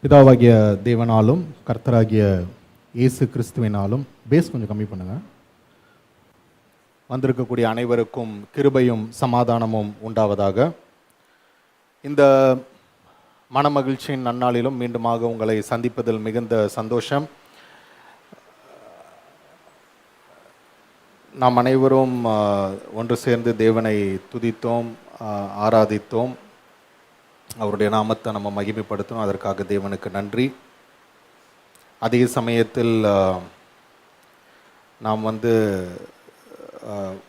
பிதாவாகிய தேவனாலும் கர்த்தராகிய இயேசு கிறிஸ்துவினாலும் கொஞ்சம் கம்மி பண்ணுங்க. வந்திருக்கக்கூடிய அனைவருக்கும் கிருபையும் சமாதானமும் உண்டாவதாக. இந்த மனமகிழ்ச்சியின் நன்னாளிலும் மீண்டுமாக உங்களை சந்திப்பதில் மிகுந்த சந்தோஷம். நாம் அனைவரும் ஒன்று சேர்ந்து தேவனை துதித்தோம், ஆராதித்தோம், அவருடைய நாமத்தை நம்ம மகிமைப்படுத்தணும். அதற்காக தேவனுக்கு நன்றி. அதே சமயத்தில் நாம்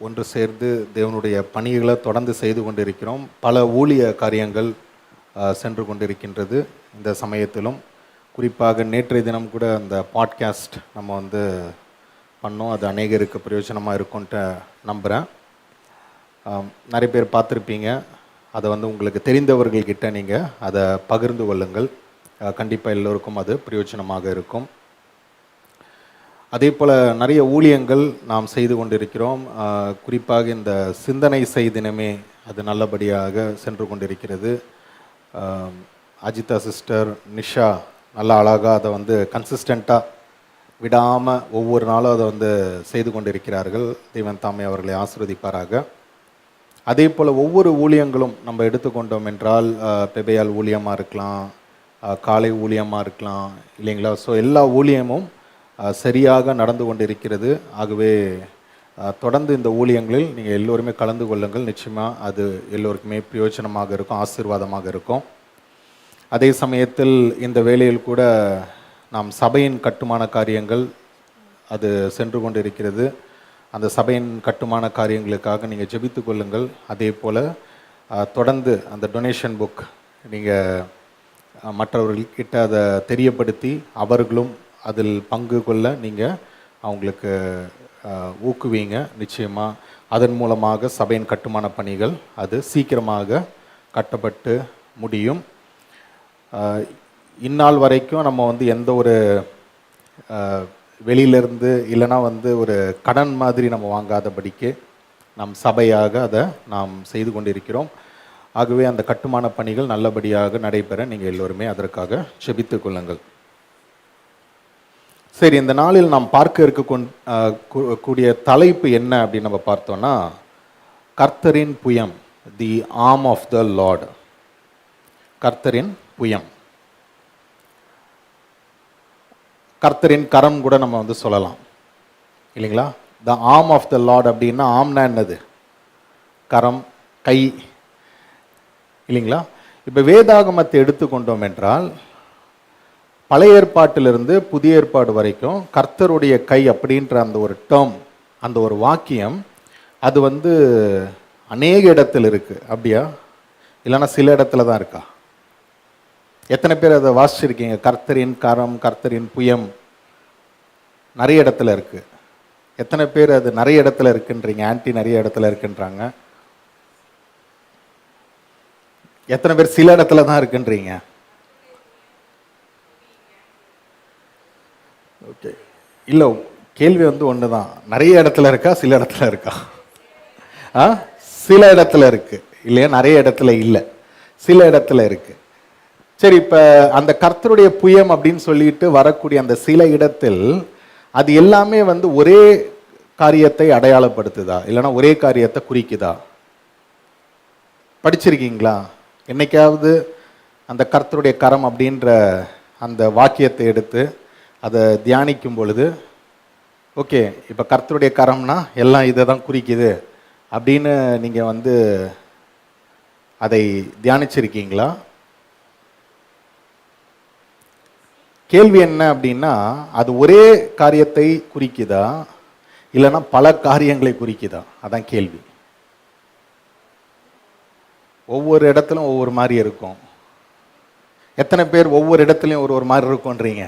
ஒன்று சேர்ந்து தேவனுடைய பணிகளை தொடர்ந்து செய்து கொண்டிருக்கிறோம். பல ஊழிய காரியங்கள் சென்று கொண்டிருக்கின்றது. இந்த சமயத்திலும் குறிப்பாக நேற்றைய தினம் கூட அந்த பாட்காஸ்ட் நம்ம பண்ணோம். அது அநேகருக்கு பிரயோஜனமாக இருக்கும்ன்ட்டு நம்புகிறேன். நிறைய பேர் பார்த்துருப்பீங்க. அதை உங்களுக்கு தெரிந்தவர்கள்கிட்ட நீங்கள் அதை பகிர்ந்து கொள்ளுங்கள். கண்டிப்பாக எல்லோருக்கும் அது பிரயோஜனமாக இருக்கும். அதே போல் நிறைய ஊழியங்கள் நாம் செய்து கொண்டிருக்கிறோம். குறிப்பாக இந்த சிந்தனை செய்தினமே அது நல்லபடியாக சென்று கொண்டிருக்கிறது. அஜிதா சிஸ்டர், நிஷா நல்லா அழகாக அதை கன்சிஸ்டண்ட்டாக விடாமல் ஒவ்வொரு நாளும் அதை செய்து கொண்டிருக்கிறார்கள். தேவன் தாமே அவர்களை ஆசீர்வதிப்பாராக. அதே போல் ஒவ்வொரு ஊழியங்களும் நம்ம எடுத்துக்கொண்டோம் என்றால் பெபையால் ஊழியமாக இருக்கலாம், காலை ஊழியமாக இருக்கலாம், இல்லைங்களா? ஸோ எல்லா ஊழியமும் சரியாக நடந்து கொண்டிருக்கிறது. ஆகவே தொடர்ந்து இந்த ஊழியங்களில் நீங்கள் எல்லோருமே கலந்து கொள்ளுங்கள். நிச்சயமாக அது எல்லோருக்குமே பிரயோஜனமாக இருக்கும், ஆசீர்வாதமாக இருக்கும். அதே சமயத்தில் இந்த வேளையில் கூட நாம் சபையின் கட்டுமான காரியங்கள் அது சென்று கொண்டிருக்கிறது. அந்த சபையின் கட்டுமான காரியங்களுக்காக நீங்கள் ஜெபித்து கொள்ளுங்கள். அதே போல் தொடர்ந்து அந்த டொனேஷன் புக் நீங்கள் மற்றவர்கள்கிட்ட அதை தெரியப்படுத்தி அவர்களும் அதில் பங்கு கொள்ள நீங்கள் அவங்களுக்கு ஊக்குவீங்க. நிச்சயமாக அதன் மூலமாக சபையின் கட்டுமான பணிகள் அது சீக்கிரமாக கட்டப்பட்டு முடியும். இந்நாள் வரைக்கும் நம்ம எந்த ஒரு வெளியிலேருந்து இல்லைனா ஒரு கடன் மாதிரி நம்ம வாங்காதபடிக்கு நம் சபையாக அதை நாம் செய்து கொண்டிருக்கிறோம். ஆகவே அந்த கட்டுமான பணிகள் நல்லபடியாக நடைபெற நீங்கள் எல்லோருமே அதற்காக ஜெபித்து கொள்ளுங்கள். சரி, இந்த நாளில் நாம் பார்க்க கூடிய தலைப்பு என்ன அப்படின்னு நம்ம பார்த்தோன்னா, கர்த்தரின் புயம், the arm of the lord. கர்த்தரின் புயம், கர்த்தரின் கரம் கூட நம்ம சொல்லலாம், இல்லைங்களா? The arm of the lord அப்படின்னா ஆம்னா என்னது? கரம், கை, இல்லைங்களா? இப்போ வேதாகமத்தை எடுத்துக்கொண்டோம் என்றால் பழைய ஏற்பாட்டிலிருந்து புதிய ஏற்பாடு வரைக்கும் கர்த்தருடைய கை அப்படின்ற அந்த ஒரு டேர்ம், அந்த ஒரு வாக்கியம் அது அநேக இடத்துல இருக்குது. அப்படியா? இல்லைன்னா சில இடத்துல தான் இருக்கா? எத்தனை பேர் அதை வாசிச்சிருக்கீங்க? கர்த்தரின் கரம், கர்த்தரின் புயம் நிறைய இடத்துல இருக்கு. எத்தனை பேர் அது நிறைய இடத்துல இருக்குன்றீங்க? ஆன்டி நிறைய இடத்துல இருக்குன்றாங்க. எத்தனை பேர் சில இடத்துல தான் இருக்குன்றீங்க? ஓகே, இல்லை, கேள்வி ஒன்று தான். நிறைய இடத்துல இருக்கா, சில இடத்துல இருக்கா? சில இடத்துல இருக்கு, இல்லையா? நிறைய இடத்துல இல்லை, சில இடத்துல இருக்கு. சரி, இப்போ அந்த கர்த்தருடைய புயம் அப்படின்னு சொல்லிட்டு வரக்கூடிய அந்த சில இடத்தில் அது எல்லாமே ஒரே காரியத்தை அடையாளப்படுத்துதா, இல்லைன்னா ஒரே காரியத்தை குறிக்குதா? படிச்சிருக்கீங்களா? என்னைக்காவது அந்த கர்த்தருடைய கரம் அப்படின்ற அந்த வாக்கியத்தை எடுத்து அதை தியானிக்கும் பொழுது, ஓகே, இப்போ கர்த்தருடைய கரம்னா எல்லாம் இதை தான் குறிக்குது அப்படின்னு நீங்கள் அதை தியானிச்சிருக்கீங்களா? கேள்வி என்ன அப்படின்னா, அது ஒரே காரியத்தை குறிக்குதா இல்லைன்னா பல காரியங்களை குறிக்குதா? அதான் கேள்வி. ஒவ்வொரு இடத்துலும் ஒவ்வொரு மாதிரி இருக்கும். எத்தனை பேர் ஒவ்வொரு இடத்துலையும் ஒரு மாதிரி இருக்கும்ன்றீங்க?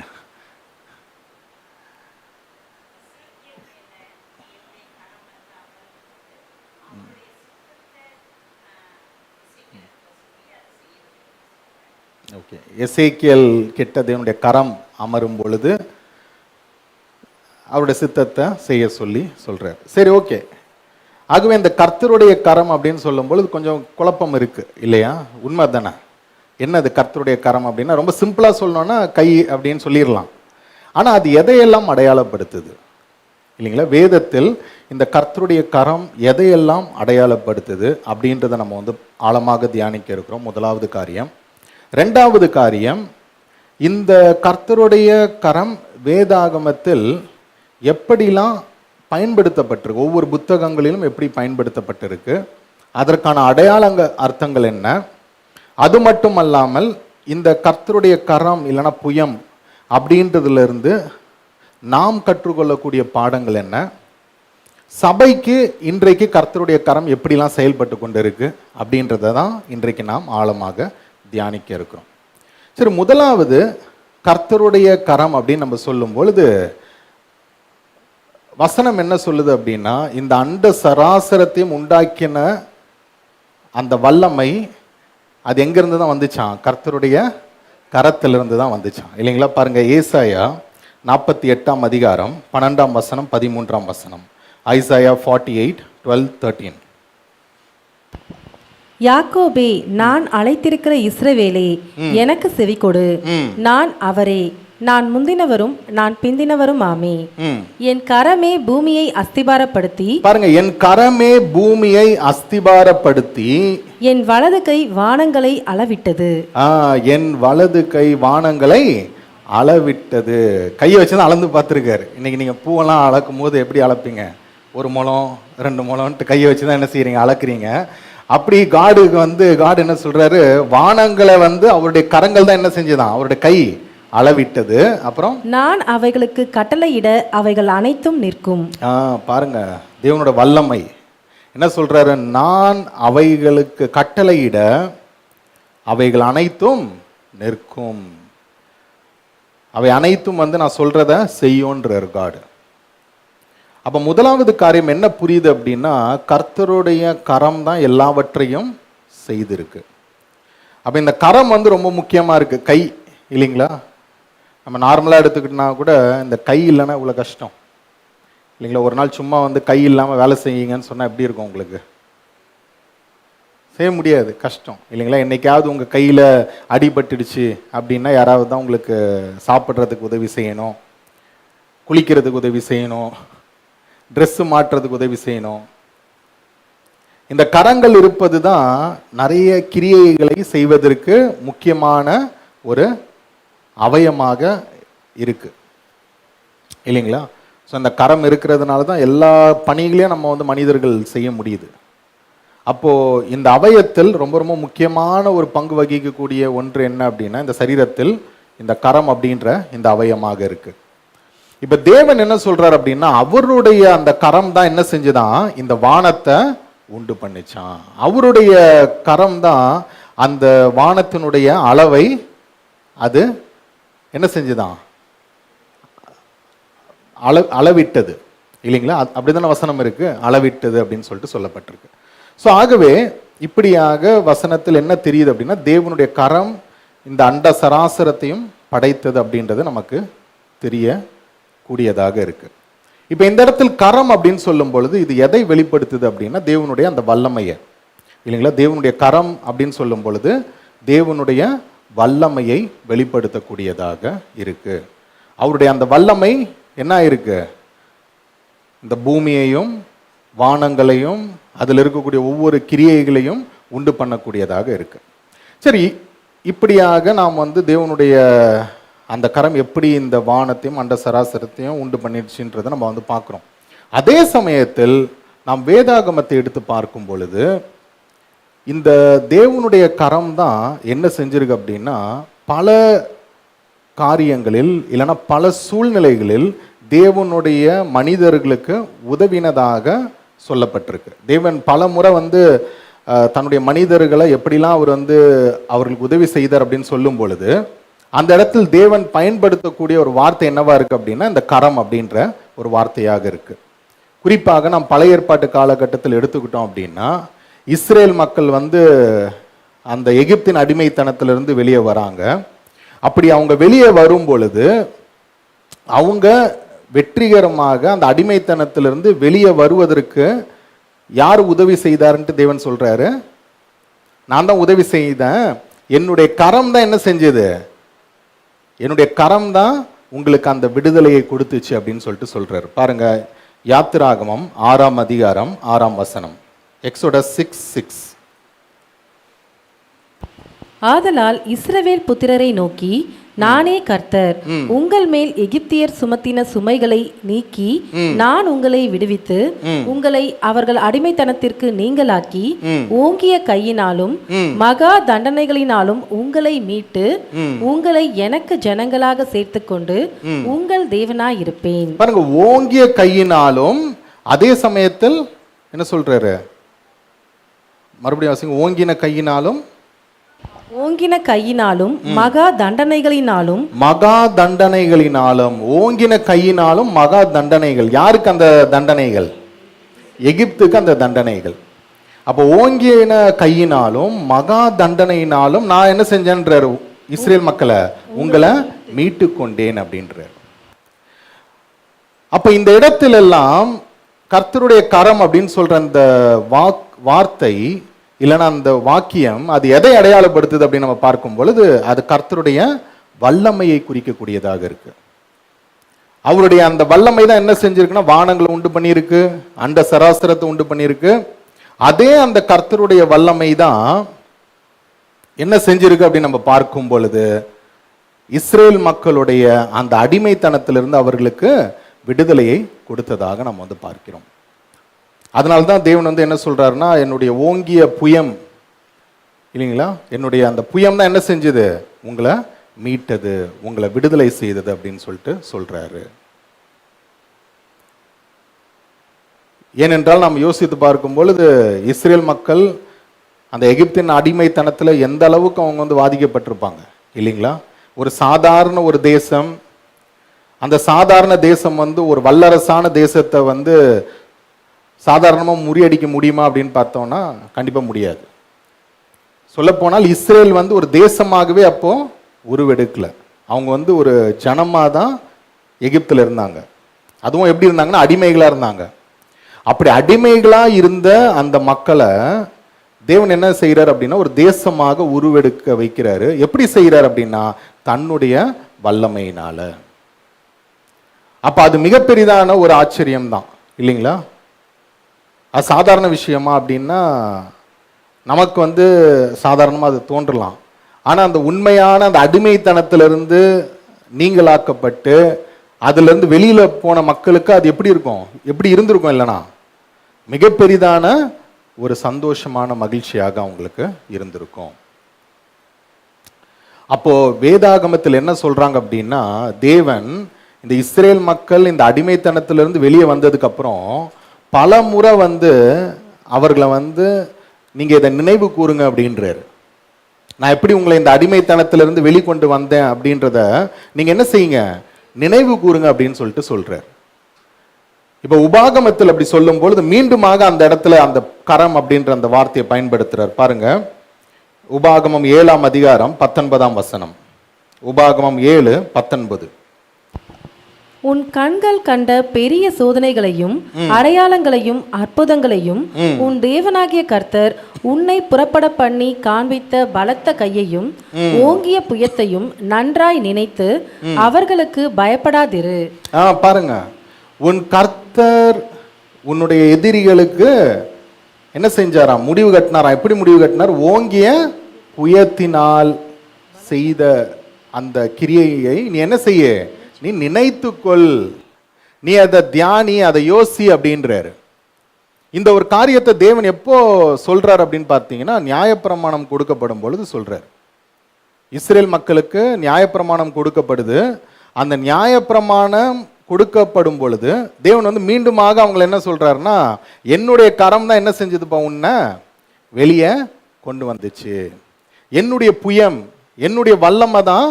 ஓகே, எசேக்கியேல் கிட்ட தேவனுடைய கரம் அமரும் பொழுது அவருடைய சித்தத்தை செய்ய சொல்றார். சரி, ஓகே. ஆகவே இந்த கர்த்தருடைய கரம் அப்படின்னு சொல்லும் பொழுது கொஞ்சம் குழப்பம் இருக்கு, இல்லையா? உண்மை தானே? என்னது கர்த்தருடைய கரம் அப்படின்னா ரொம்ப சிம்பிளா சொல்லணும்னா கை அப்படின்னு சொல்லிடலாம். ஆனா அது எதையெல்லாம் அடையாளப்படுத்துது இல்லைங்களா? வேதத்தில் இந்த கர்த்தருடைய கரம் எதையெல்லாம் அடையாளப்படுத்துது அப்படின்றத நம்ம வந்து ஆழமாக தியானிக்க இருக்கிறோம். முதலாவது காரியம். ரெண்டாவது காரியம், இந்த கர்த்தருடைய கரம் வேதாகமத்தில் எப்படிலாம் பயன்படுத்தப்பட்டிருக்கு, ஒவ்வொரு புத்தகங்களிலும் எப்படி பயன்படுத்தப்பட்டிருக்கு, அதற்கான அர்த்தங்கள் என்ன, அது மட்டும் அல்லாமல் இந்த கர்த்தருடைய கரம் இல்லைன்னா புயம் அப்படின்றதுல இருந்து நாம் கற்றுக்கொள்ளக்கூடிய பாடங்கள் என்ன, சபைக்கு இன்றைக்கு கர்த்தருடைய கரம் எப்படிலாம் செயல்பட்டு கொண்டு இருக்கு அப்படின்றத தான் இன்றைக்கு நாம் ஆழமாக தியானிக்க இருக்கிறோம். சரி, முதலாவது கர்த்தருடைய கரம் அப்படின்னு நம்ம சொல்லும் பொழுது வசனம் என்ன சொல்லுது அப்படின்னா, இந்த அண்ட சராசரத்தையும் உண்டாக்கின அந்த வல்லமை அது எங்கிருந்து தான் வந்துச்சான்? கர்த்தருடைய கரத்திலிருந்து தான் வந்துச்சான் இல்லைங்களா? பாருங்க, ஏசாயா 48 அதிகாரம் 12 வசனம் 13 வசனம். ஐசாயா 48:12-13. யாக்கோபே, நான் அழைத்திருக்கிற இஸ்ரவேலே, எனக்கு செவி கொடு. நான் அவரே, நான் முந்தினவரும் நான் பிந்தினவரும் ஆமே. என் கரமே பூமியை அஸ்திபாரப்படுத்தி, பாருங்க, என் கரமே பூமியை அஸ்திபாரப்படுத்தி என் வலது கை வானங்களை அளவிட்டது. என் வலது கை வானங்களை அளவிட்டது. கையை வச்சுதான் அளந்து பார்த்துருக்காரு. இன்னைக்கு நீங்க பூவெல்லாம் அளக்கும் போது எப்படி அளப்பீங்க? 1 முழம் 2 முழம்ட்டு கையை வச்சுதான் என்ன செய்யறீங்க? அளக்குறீங்க. அப்படி காடு என்ன சொல்றாரு? வானங்களை அவருடைய கரங்கள் தான் என்ன செஞ்சுதான்? அவருடைய கை அளவிட்டது. அப்புறம் நான் அவைகளுக்கு கட்டளையிட அவைகள் அனைத்தும் நிற்கும். பாருங்க, தேவனோட வல்லமை என்ன சொல்றாரு? நான் அவைகளுக்கு கட்டளையிட அவைகள் அனைத்தும் நிற்கும். அவை அனைத்தும் நான் சொல்றத செய்யோன்றார் காடு. அப்ப முதலாவது காரியம் என்ன புரியுது அப்படின்னா, கர்த்தருடைய கரம் தான் எல்லாவற்றையும் செய்திருக்கு. அப்ப இந்த கரம் ரொம்ப முக்கியமா இருக்கு. கை இல்லைங்களா? நம்ம நார்மலா எடுத்துக்கிட்டோம்னா கூட இந்த கை இல்லைன்னா இவ்வளவு கஷ்டம் இல்லைங்களா? ஒரு நாள் சும்மா கை இல்லாம வேலை செய்யுங்கன்னு சொன்னா எப்படி இருக்கும்? உங்களுக்கு செய்ய முடியாது, கஷ்டம் இல்லைங்களா? என்னைக்காவது உங்க கையில அடிபட்டுடுச்சு அப்படின்னா யாராவது தான் உங்களுக்கு சாப்பிட்றதுக்கு உதவி செய்யணும், குளிக்கிறதுக்கு உதவி செய்யணும், ட்ரெஸ் மாற்றுறதுக்கு உதவி செய்யணும். இந்த கரங்கள் இருப்பது தான் நிறைய கிரியைகளை செய்வதற்கு முக்கியமான ஒரு அவயமாக இருக்கு இல்லைங்களா? ஸோ இந்த கரம் இருக்கிறதுனால தான் எல்லா பணிகளையும் நம்ம மனிதர்கள் செய்ய முடியுது. அப்போ இந்த அவயத்தில் ரொம்ப ரொம்ப முக்கியமான ஒரு பங்கு வகிக்கக்கூடிய ஒன்று என்ன அப்படின்னா, இந்த சரீரத்தில் இந்த கரம் அப்படின்ற இந்த அவயமாக இருக்கு. இப்ப தேவன் என்ன சொல்றார் அப்படின்னா, அவருடைய அந்த கரம் தான் என்ன செஞ்சுதான்? இந்த வானத்தை உண்டு பண்ணிச்சான். அவருடைய கரம் தான் அந்த வானத்தினுடைய அளவை அது என்ன செஞ்சுதான்? அளவிட்டது இல்லைங்களா? அப்படிதான வசனம் இருக்கு, அளவிட்டது அப்படின்னு சொல்லிட்டு சொல்லப்பட்டிருக்கு. ஸோ ஆகவே இப்படியாக வசனத்தில் என்ன தெரியுது அப்படின்னா, தேவனுடைய கரம் இந்த அண்ட சராசரத்தையும் படைத்தது அப்படின்றது நமக்கு தெரியக்கூடியதாக இருக்கு. இப்போ இந்த இடத்தில் கரம் அப்படின்னு சொல்லும் பொழுது இது எதை வெளிப்படுத்துது அப்படின்னா, தேவனுடைய அந்த வல்லமையை இல்லைங்களா? தேவனுடைய கரம் அப்படின்னு சொல்லும் பொழுது தேவனுடைய வல்லமையை வெளிப்படுத்தக்கூடியதாக இருக்கு. அவருடைய அந்த வல்லமை என்ன இருக்கு? இந்த பூமியையும் வானங்களையும் அதில் இருக்கக்கூடிய ஒவ்வொரு கிரியைகளையும் உண்டு பண்ணக்கூடியதாக இருக்கு. சரி, இப்படியாக நாம் தேவனுடைய அந்த கரம் எப்படி இந்த வானத்தையும் அண்ட சராசரத்தையும் உண்டு பண்ணிடுச்சுன்றதை நம்ம பார்க்குறோம். அதே சமயத்தில் நாம் வேதாகமத்தை எடுத்து பார்க்கும் பொழுது இந்த தேவனுடைய கரம் தான் என்ன செஞ்சிருக்கு அப்படின்னா, பல காரியங்களில் இல்லைன்னா பல சூழ்நிலைகளில் தேவனுடைய மனிதர்களுக்கு உதவினதாக சொல்லப்பட்டிருக்கு. தேவன் பல முறை தன்னுடைய மனிதர்களை எப்படிலாம் அவர் அவர்களுக்கு உதவி செய்தார் அப்படின்னு சொல்லும் பொழுது அந்த இடத்தில் தேவன் பயன்படுத்தக்கூடிய ஒரு வார்த்தை என்னவா இருக்கு அப்படின்னா, இந்த கரம் அப்படின்ற ஒரு வார்த்தையாக இருக்கு. குறிப்பாக நாம் பழைய ஏற்பாட்டு காலகட்டத்தில் எடுத்துக்கிட்டோம் அப்படின்னா, இஸ்ரேல் மக்கள் அந்த எகிப்தின் அடிமைத்தனத்திலிருந்து வெளியே வராங்க. அப்படி அவங்க வெளியே வரும் பொழுது அவங்க வெற்றிகரமாக அந்த அடிமைத்தனத்திலிருந்து வெளியே வருவதற்கு யார் உதவி செய்தார்ன்ட்டு தேவன் சொல்றாரு? நான் தான் உதவி செய்தேன், என்னுடைய கரம் தான் என்ன செஞ்சது, என்னுடைய கரம் தான் உங்களுக்கு அந்த விடுதலையை கொடுத்துச்சு அப்படின்னு சொல்லிட்டு சொல்றாரு. பாருங்க, யாத்திராகமம் 6ஆம் அதிகாரம் 6ஆம் வசனம். எக்ஸோடஸ் 6:6. ஆதலால் இஸ்ரவேல் புத்திரரை நோக்கி, நானே கர்த்தர், உங்கள் மேல் எகிப்தியர் சுமத்தின சுமைகளை நீக்கி நான் உங்களை விடுவித்து உங்களை அவர்கள் அடிமைத்தனத்திற்கு நீங்களாக்கி ஓங்கிய கையினாலும் மகா தண்டனைகளினாலும் உங்களை மீட்டு உங்களை எனக்கு ஜனங்களாக சேர்த்துக்கொண்டு உங்கள் தேவனாய் இருப்பேன். பாருங்க, ஓங்கிய கையினாலும், அதே சமயத்தில் என்ன சொல்றாரு, மறுபடியும் வாசிங்க. ஓங்கின கையினாலும், ஓங்கின கையினாலும் மகா தண்டனைகளினாலும், மகா தண்டனைகளினாலும், ஓங்கின கையினாலும் மகா தண்டனைகள். யாருக்கு அந்த தண்டனைகள்? எகிப்துக்கு அந்த தண்டனைகள். அப்போ ஓங்கின கையினாலும் மகா தண்டனையினாலும் நான் என்ன செஞ்சேன்றார், இஸ்ரேல் மக்களை உங்களை மீட்டு கொண்டேன் அப்படின்றார். அப்ப இந்த இடத்திலெல்லாம் கர்த்தருடைய கரம் அப்படின்னு சொல்ற அந்த வார்த்தை இல்லைன்னா அந்த வாக்கியம் அது எதை அடையாளப்படுத்துது அப்படின்னு நம்ம பார்க்கும் பொழுது அது கர்த்தருடைய வல்லமையை குறிக்கக்கூடியதாக இருக்கு. அவருடைய அந்த வல்லமை தான் என்ன செஞ்சிருக்குன்னா வானங்களை உண்டு பண்ணியிருக்கு, அண்ட சராசரத்தை உண்டு பண்ணியிருக்கு. அதே அந்த கர்த்தருடைய வல்லமை தான் என்ன செஞ்சிருக்கு அப்படின்னு நம்ம பார்க்கும் பொழுது இஸ்ரேல் மக்களுடைய அந்த அடிமைத்தனத்திலிருந்து அவர்களுக்கு விடுதலையை கொடுத்ததாக நம்ம வந்து பார்க்கிறோம். அதனால்தான் தேவன் வந்து என்ன சொல்றாருன்னா, என்னுடைய ஓங்கிய புயம் இல்லைங்களா, என்னுடைய அந்த புயம் தான் என்ன செஞ்சது, உங்களை மீட்டது, உங்களை விடுதலை செய்தது அப்படின்னு சொல்லிட்டு சொல்றாரு. ஏனென்றால் நாம் யோசித்து பார்க்கும் பொழுது இஸ்ரேல் மக்கள் அந்த எகிப்தின் அடிமைத்தனத்தில் எந்த அளவுக்கு அவங்க வந்து பாதிக்கப்பட்டிருப்பாங்க இல்லைங்களா. ஒரு சாதாரண ஒரு தேசம், அந்த சாதாரண தேசம் வந்து ஒரு வல்லரசான தேசத்தை வந்து சாதாரணமாக முறியடிக்க முடியுமா அப்படின்னு பார்த்தோம்னா கண்டிப்பாக முடியாது. சொல்லப்போனால் இஸ்ரேல் வந்து ஒரு தேசமாகவே அப்போ உருவெடுக்கல. அவங்க வந்து ஒரு ஜனமாக தான் எகிப்தில் இருந்தாங்க. அதுவும் எப்படி இருந்தாங்கன்னா அடிமைகளாக இருந்தாங்க. அப்படி அடிமைகளாக இருந்த அந்த மக்களை தேவன் என்ன செய்கிறார் அப்படின்னா ஒரு தேசமாக உருவெடுக்க வைக்கிறாரு. எப்படி செய்கிறார் அப்படின்னா தன்னுடைய வல்லமையினால. அப்போ அது மிகப்பெரிதான ஒரு ஆச்சரியம் தான் இல்லைங்களா. அது சாதாரண விஷயமா அப்படின்னா நமக்கு வந்து சாதாரணமாக அது தோன்றலாம். ஆனால் அந்த உண்மையான அந்த அடிமைத்தனத்திலிருந்து நீங்களாக்கப்பட்டு அதுலேருந்து வெளியில் போன மக்களுக்கு அது எப்படி இருக்கும், எப்படி இருந்திருக்கும் இல்லைனா மிக பெரிதான ஒரு சந்தோஷமான மகிழ்ச்சியாக அவங்களுக்கு இருந்திருக்கும். அப்போ வேதாகமத்தில் என்ன சொல்றாங்க அப்படின்னா தேவன் இந்த இஸ்ரேல் மக்கள் இந்த அடிமைத்தனத்திலிருந்து வெளியே வந்ததுக்கு அப்புறம் பல முறை வந்து அவர்களை வந்து நீங்க இதை நினைவு கூறுங்க அப்படின்றாரு. நான் எப்படி உங்களை இந்த அடிமைத்தனத்திலிருந்து வெளிக்கொண்டு வந்தேன் அப்படின்றத நீங்க என்ன செய்யுங்க, நினைவு கூறுங்க அப்படின்னு சொல்லிட்டு சொல்றார். இப்ப உபாகமத்தில் அப்படி சொல்லும் பொழுது மீண்டுமாக அந்த இடத்துல அந்த கரம் அப்படின்ற அந்த வார்த்தையை பயன்படுத்துறார். பாருங்க, உபாகமம் 7ஆம் அதிகாரம் 19ஆம் வசனம். உபாகமம் 7:19. உன் கண்கள் கண்ட பெரிய சோதனைகளையும் அடையாளங்களையும் அற்புதங்களையும் உன் தேவனாகிய கர்த்தர் உன்னை புறப்பட பண்ணி காண்பித்த பலத்த கையையும் ஓங்கிய புயத்தையும் நன்றாய் நினைத்து அவர்களுக்கு பயப்படாதிரு. பாருங்க, உன் கர்த்தர் உன்னுடைய எதிரிகளுக்கு என்ன செஞ்சாராம், முடிவு கட்டினாராம். எப்படி முடிவு கட்டினார்? ஓங்கிய புயத்தினால் செய்த அந்த கிரியையை நீ என்ன செய்ய, நீ நினைத்துக்கொள், நீ அதை தியானி, அதை யோசி அப்படின்றாரு. இந்த ஒரு காரியத்தை தேவன் எப்போ சொல்றார் அப்படின்னு பார்த்தீங்கன்னா நியாயப்பிரமாணம் கொடுக்கப்படும் பொழுது சொல்றார். இஸ்ரேல் மக்களுக்கு நியாயப்பிரமாணம் கொடுக்கப்படுது. அந்த நியாயப்பிரமாணம் கொடுக்கப்படும் பொழுது தேவன் வந்து மீண்டுமாக அவங்களை என்ன சொல்றாருன்னா என்னுடைய கரம் தான் என்ன செஞ்சதுப்பா, உன்னை வெளியே கொண்டு வந்துச்சு, என்னுடைய புயம் என்னுடைய வல்லமை தான்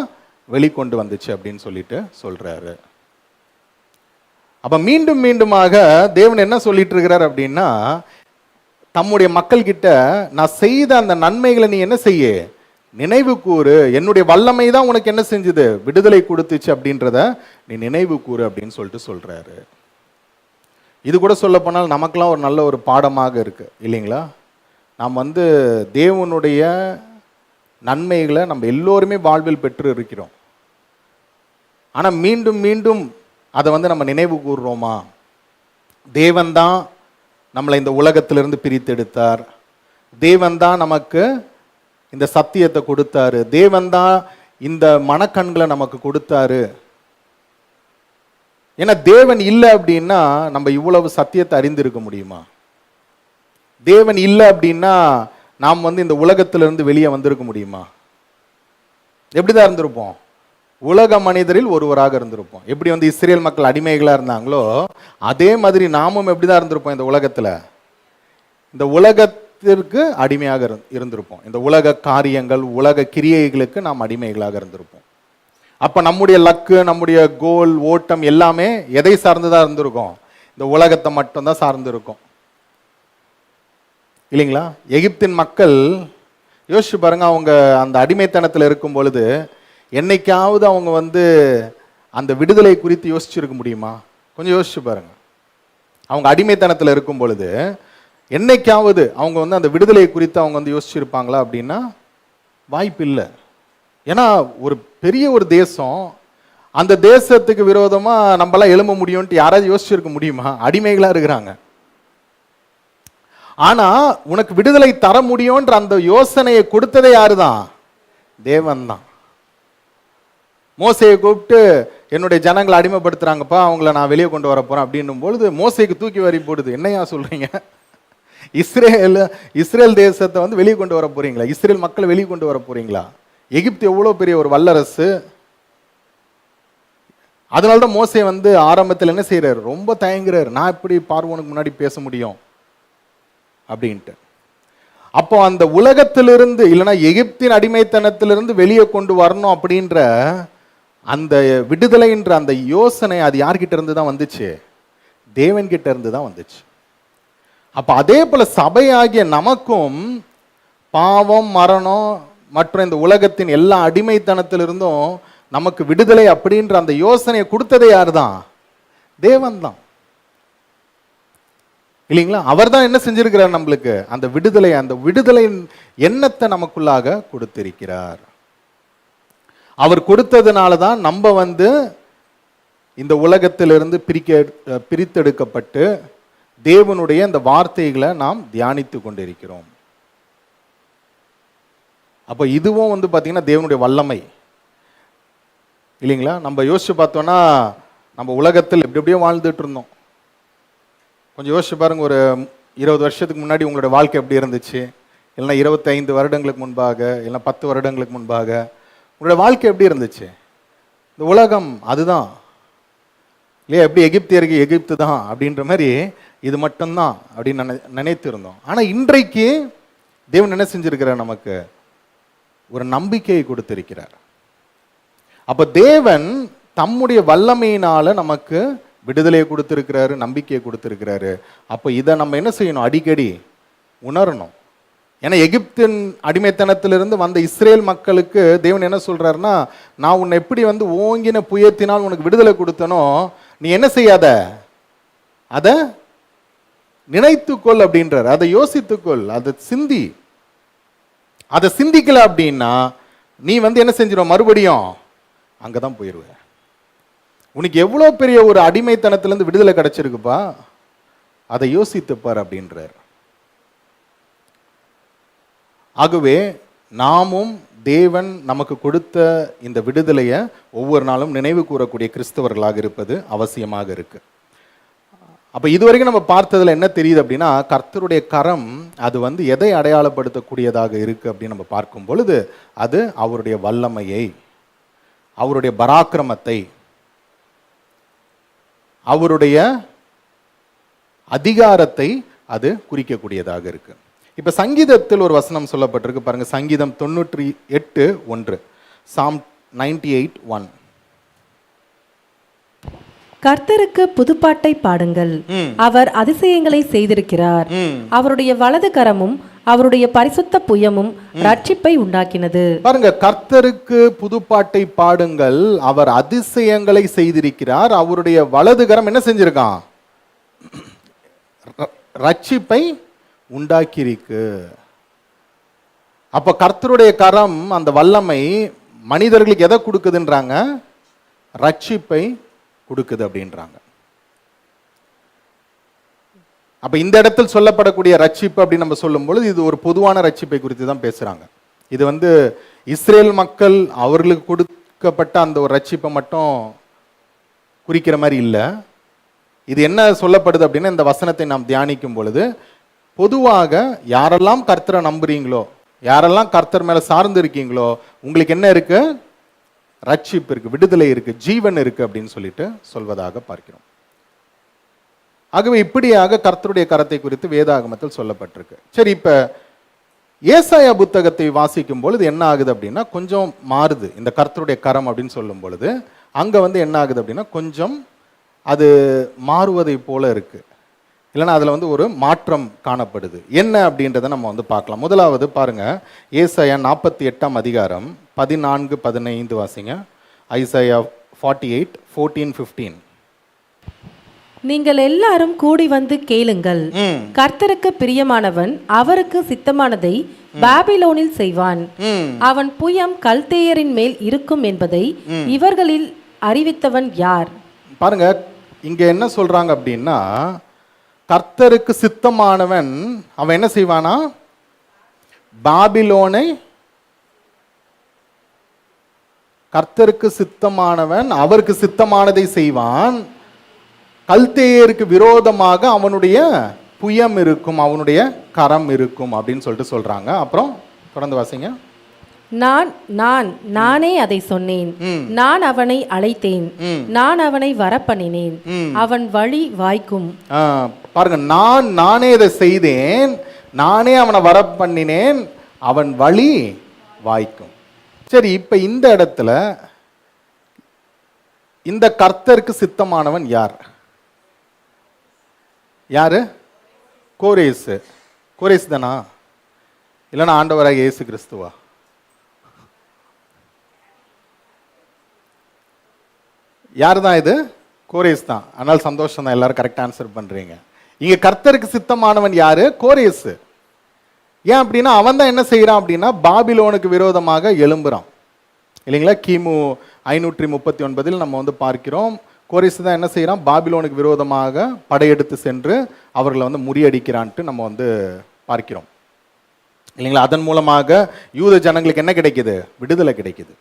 வெளிக்கொண்டு வந்துச்சு அப்படின்னு சொல்லிட்டு சொல்றாரு. அப்ப மீண்டும் மீண்டுமாக தேவன் என்ன சொல்லிட்டு இருக்கிறார் அப்படின்னா தம்முடைய மக்கள் கிட்ட நான் செய்த அந்த நன்மைகளை நீ என்ன செய்ய, நினைவு கூறு, என்னுடைய வல்லமை தான் உனக்கு என்ன செஞ்சது, விடுதலை கொடுத்துச்சு அப்படின்றத நீ நினைவு கூறு அப்படின்னு சொல்லிட்டு சொல்றாரு. இது கூட சொல்ல போனால் நமக்கெல்லாம் ஒரு நல்ல ஒரு பாடமாக இருக்கு இல்லைங்களா. நாம் வந்து தேவனுடைய நன்மைகளை நம்ம எல்லோருமே வாழ்வில் பெற்று இருக்கிறோம். ஆனால் மீண்டும் மீண்டும் அதை வந்து நம்ம நினைவு கூறுறோமா? தேவன் தான் நம்மளை இந்த உலகத்திலிருந்து பிரித்தெடுத்தார். தேவன் தான் நமக்கு இந்த சத்தியத்தை கொடுத்தாரு. தேவன் தான் இந்த மனக்கண்களை நமக்கு கொடுத்தாரு. ஏன்னா தேவன் இல்லை அப்படின்னா நம்ம இவ்வளவு சத்தியத்தை அறிந்திருக்க முடியுமா? தேவன் இல்லை அப்படின்னா நாம் வந்து இந்த உலகத்திலிருந்து வெளியே வந்திருக்க முடியுமா? எப்படிதான் இருந்திருப்போம்? உலக மனிதரில் ஒருவராக இருந்திருப்போம். எப்படி வந்து இஸ்ரேல் மக்கள் அடிமைகளாக இருந்தாங்களோ அதே மாதிரி நாமும் எப்படிதான் இருந்திருப்போம்? இந்த உலகத்தில் இந்த உலகத்திற்கு அடிமையாக இருந்திருப்போம். இந்த உலக காரியங்கள், உலக கிரியைகளுக்கு நாம் அடிமைகளாக இருந்திருப்போம். அப்போ நம்முடைய லக்கு, நம்முடைய கோல், ஓட்டம் எல்லாமே எதை சார்ந்துதான் இருந்திருக்கும்? இந்த உலகத்தை மட்டும்தான் சார்ந்து இருக்கும், இல்லைங்களா? எகிப்தின் மக்கள் யோசிச்சு பாருங்க, அவங்க அந்த அடிமைத்தனத்தில் இருக்கும் பொழுது என்னைக்காவது அவங்க வந்து அந்த விடுதலை குறித்து யோசிச்சிருக்க முடியுமா? கொஞ்சம் யோசிச்சு பாருங்க. அவங்க அடிமைத்தனத்தில் இருக்கும் பொழுது என்னைக்காவது அவங்க வந்து அந்த விடுதலை குறித்து அவங்க வந்து யோசிச்சிருப்பாங்களா அப்படின்னா வாய்ப்பு இல்லை. ஏன்னா ஒரு பெரிய ஒரு தேசம், அந்த தேசத்துக்கு விரோதமாக நம்மளாம் எழும்ப முடியும்ட்டு யாராவது யோசிச்சிருக்க முடியுமா? அடிமைகளாக இருக்கிறாங்க. ஆனா உனக்கு விடுதலை தர முடியும்ன்ற அந்த யோசனையை கொடுத்ததே யாரு தான்? தேவன் தான். மோசையை கூப்பிட்டு என்னுடைய ஜனங்களை அடிமைப்படுத்துறாங்கப்பா, அவங்கள நான் வெளியே கொண்டு வர போறேன் அப்படின்னும் பொழுது மோசைக்கு தூக்கி வரி போடுது. என்னையா சொல்றீங்க? இஸ்ரேல் தேசத்தை வந்து வெளியே கொண்டு வர போறீங்களா? இஸ்ரேல் மக்களை வெளியே கொண்டு வர போறீங்களா? எகிப்து எவ்வளவு பெரிய ஒரு வல்லரசு. அதனால்தான் மோசே வந்து ஆரம்பத்தில் என்ன செய்யறாரு? ரொம்ப தயங்குறாரு. நான் எப்படி பார்வோனுக்கு முன்னாடி பேச முடியும் அப்படின்ட்டு. அப்போ அந்த உலகத்திலிருந்து இல்லைன்னா எகிப்தின் அடிமைத்தனத்திலிருந்து வெளியே கொண்டு வரணும் அப்படின்ற அந்த விடுதலைன்ற அந்த யோசனை அது யார்கிட்ட இருந்து தான் வந்துச்சு? தேவன் கிட்ட இருந்து தான் வந்துச்சு. அப்ப அதே போல சபையாகிய நமக்கும் பாவம், மரணம் மற்றும் இந்த உலகத்தின் எல்லா அடிமைத்தனத்திலிருந்தும் நமக்கு விடுதலை அப்படின்ற அந்த யோசனையை கொடுத்ததே யார் தான்? தேவன் தான், இல்லைங்களா? அவர் தான் என்ன செஞ்சிருக்கிறார்? நம்மளுக்கு அந்த விடுதலையின் எண்ணத்தை நமக்குள்ளாக கொடுத்திருக்கிறார். அவர் கொடுத்ததுனால தான் நம்ம வந்து இந்த உலகத்திலிருந்து பிரித்தெடுக்கப்பட்டு தேவனுடைய இந்த வார்த்தைகளை நாம் தியானித்து கொண்டிருக்கிறோம். அப்போ இதுவும் வந்து பார்த்தீங்கன்னா தேவனுடைய வல்லமை, இல்லைங்களா? நம்ம யோசிச்சு பார்த்தோம்னா நம்ம உலகத்தில் எப்படியோ வாழ்ந்துட்டு இருந்தோம். கொஞ்சம் யோசிச்சு பாருங்க, ஒரு 20 வருஷத்துக்கு முன்னாடி உங்களோட வாழ்க்கை எப்படி இருந்துச்சு? இல்லைன்னா 25 வருடங்களுக்கு முன்பாக, இல்லைன்னா 10 வருடங்களுக்கு முன்பாக உங்களோட வாழ்க்கை எப்படி இருந்துச்சு? இந்த உலகம் அதுதான் இல்லையா? எப்படி எகிப்தியருக்கு எகிப்து தான் அப்படின்ற மாதிரி இது மட்டும்தான் அப்படின்னு நினைத்திருந்தோம். ஆனால் இன்றைக்கு தேவன் என்ன செஞ்சிருக்கிறார்? நமக்கு ஒரு நம்பிக்கையை கொடுத்திருக்கிறார். அப்ப தேவன் தம்முடைய வல்லமையினால நமக்கு விடுதலையை கொடுத்திருக்கிறாரு, நம்பிக்கையை கொடுத்திருக்கிறாரு. அப்போ இதை நம்ம என்ன செய்யணும்? அடிக்கடி உணரணும். ஏன்னா எகிப்தின் அடிமைத்தனத்திலிருந்து வந்த இஸ்ரேல் மக்களுக்கு தேவன் என்ன சொல்றாருன்னா, நான் உன்னை எப்படி வந்து ஓங்கின புயத்தினால் உனக்கு விடுதலை கொடுத்தனோ, நீ என்ன செய்யாத, அதை நினைத்துக்கொள் அப்படின்றார். அதை யோசித்துக்கொள், அதை சிந்தி. அதை சிந்திக்கல அப்படின்னா நீ வந்து என்ன செஞ்சிருவ? மறுபடியும் அங்கதான் போயிருவ. உனக்கு எவ்வளோ பெரிய ஒரு அடிமைத்தனத்திலிருந்து விடுதலை கிடைச்சிருக்குப்பா, அதை யோசித்துப்பார் அப்படின்றார். ஆகவே நாமும் தேவன் நமக்கு கொடுத்த இந்த விடுதலையை ஒவ்வொரு நாளும் நினைவு கூறக்கூடிய கிறிஸ்தவர்களாக இருப்பது அவசியமாக இருக்கு. அப்போ இதுவரைக்கும் நம்ம பார்த்ததுல என்ன தெரியுது அப்படின்னா, கர்த்தருடைய கரம் அது வந்து எதை அடையாளப்படுத்தக்கூடியதாக இருக்கு அப்படின்னு நம்ம பார்க்கும் பொழுது அது அவருடைய வல்லமையை, அவருடைய பராக்கிரமத்தை, அவருடைய அதிகாரத்தை அது குறிக்கக்கூடியதாக இருக்கு. இப்ப சங்கீதத்தில் ஒரு வசனம் சொல்லப்பட்டிருக்கு பாருங்க, சங்கீதம் 98:1, Psalm 98:1. கர்த்தருக்கு புதுப்பாட்டை பாடுங்கள், அவர் அதிசயங்களை செய்திருக்கிறார். அவருடைய வலது கரமும் அவருடைய பரிசுத்த புயமும் ரட்சிப்பை உண்டாக்கினது. பாருங்க, கர்த்தருக்கு புதுப்பாட்டை பாடுங்கள், அவர் அதிசயங்களை செய்திருக்கிறார். அவருடைய வலது கரம் என்ன செஞ்சிருக்கான்? ரட்சிப்பை உண்டாக்கியிருக்கு. அப்போ கர்த்தருடைய கரம், அந்த வல்லமை மனிதர்களுக்கு எதை கொடுக்குதுன்றாங்க? ரட்சிப்பை கொடுக்குது அப்படின்றாங்க. அப்ப இந்த இடத்தில் சொல்லப்படக்கூடிய ரட்சிப்பு அப்படின்னு நம்ம சொல்லும் பொழுது இது ஒரு பொதுவான ரட்சிப்பை குறித்து தான் பேசுறாங்க. இது வந்து இஸ்ரேல் மக்கள் அவர்களுக்கு கொடுக்கப்பட்ட அந்த ஒரு ரட்சிப்பை மட்டும் குறிக்கிற மாதிரி இல்லை. இது என்ன சொல்லப்படுது அப்படின்னா, இந்த வசனத்தை நாம் தியானிக்கும் பொழுது பொதுவாக யாரெல்லாம் கர்த்தரை நம்புறீங்களோ, யாரெல்லாம் கர்த்தர் மேல சார்ந்து இருக்கீங்களோ, உங்களுக்கு என்ன இருக்கு? ரட்சிப்பு இருக்கு, விடுதலை இருக்கு, ஜீவன் இருக்கு அப்படின்னு சொல்லிட்டு சொல்வதாக பார்க்கிறோம். ஆகவே இப்படியாக கர்த்தருடைய கரத்தை குறித்து வேதாகமத்தில் சொல்லப்பட்டிருக்கு. சரி, இப்ப ஏசாயா புத்தகத்தை வாசிக்கும் பொழுது என்ன ஆகுது அப்படின்னா கொஞ்சம் மாறுது. இந்த கர்த்தருடைய கரம் அப்படின்னு சொல்லும் பொழுது அங்க வந்து என்ன ஆகுது அப்படின்னா கொஞ்சம் அது மாறுவதை போல இருக்கு, இல்லைன்னா அதுல வந்து ஒரு மாற்றம் காணப்படுது. என்ன அப்படின்றத நம்ம வந்து பார்க்கலாம். முதலாவது பாருங்க, ஏசாயா 48 அதிகாரம் 14-15 வாசிங்க. ஐசாயா 48:14-15. நீங்கள் எல்லாரும் கூடி வந்து கேளுங்கள். கர்த்தருக்கு பிரியமானவன் அவருக்கு சித்தமானதை பாபிலோனில் செய்வான். அவன் புயம் கல்தேயரின் மேல் இருக்கும் என்பதை இவர்களில் அறிவித்தவன் யார்? பாருங்க, இங்க என்ன சொல்றாங்க அப்படின்னா, கர்த்தருக்கு சித்தமானவன் அவன் என்ன செய்வானா? பாபிலோனை, கர்த்தருக்கு சித்தமானவன் அவருக்கு சித்தமானதை செய்வான். கல்தேயருக்கு விரோதமாக அவனுடைய புயம் இருக்கும், அவனுடைய கரம் இருக்கும் அப்படின்னு சொல்லிட்டு சொல்றாங்க. அப்புறம் தொடர்ந்து வாசிங்க. நானே அதை சொன்னேன், நான் அவனை அழைத்தேன், நான் அவனை வரப்பண்ணினேன், அவன் வழி வாய்க்கும். பாருங்க, நானே இதை செய்தேன், நானே அவனை வரப்பண்ணினேன், அவன் வழி வாய்க்கும். சரி, இப்ப இந்த இடத்துல இந்த கர்த்தருக்கு சித்தமானவன் யார்? யாரு? கோரேசு. கோரேசு தானா? இல்லைன்னா ஆண்டவராக இயேசு கிறிஸ்துவா? யாரு தான் இது? கோரேஸ் தான். ஆனால் சந்தோஷம் தான், எல்லாரும் கரெக்ட் ஆன்சர் பண்றீங்க. இங்க கர்த்தருக்கு சித்தமானவன் யாரு? கோரேசு. ஏன் அப்படின்னா அவன் தான் என்ன செய்யறான் அப்படின்னா பாபிலோனுக்கு விரோதமாக எழும்புறான் இல்லைங்களா? கிமு 539 நம்ம வந்து பார்க்கிறோம். கோரேசு தான் என்ன செய்யறான்? பாபிலோனுக்கு விரோதமாக படையெடுத்து சென்று அவர்களை வந்து முறியடிக்கிறான்ட்டு நம்ம வந்து பார்க்கிறோம் இல்லைங்களா? அதன் மூலமாக யூத ஜனங்களுக்கு என்ன கிடைக்குது? விடுதலை கிடைக்குது.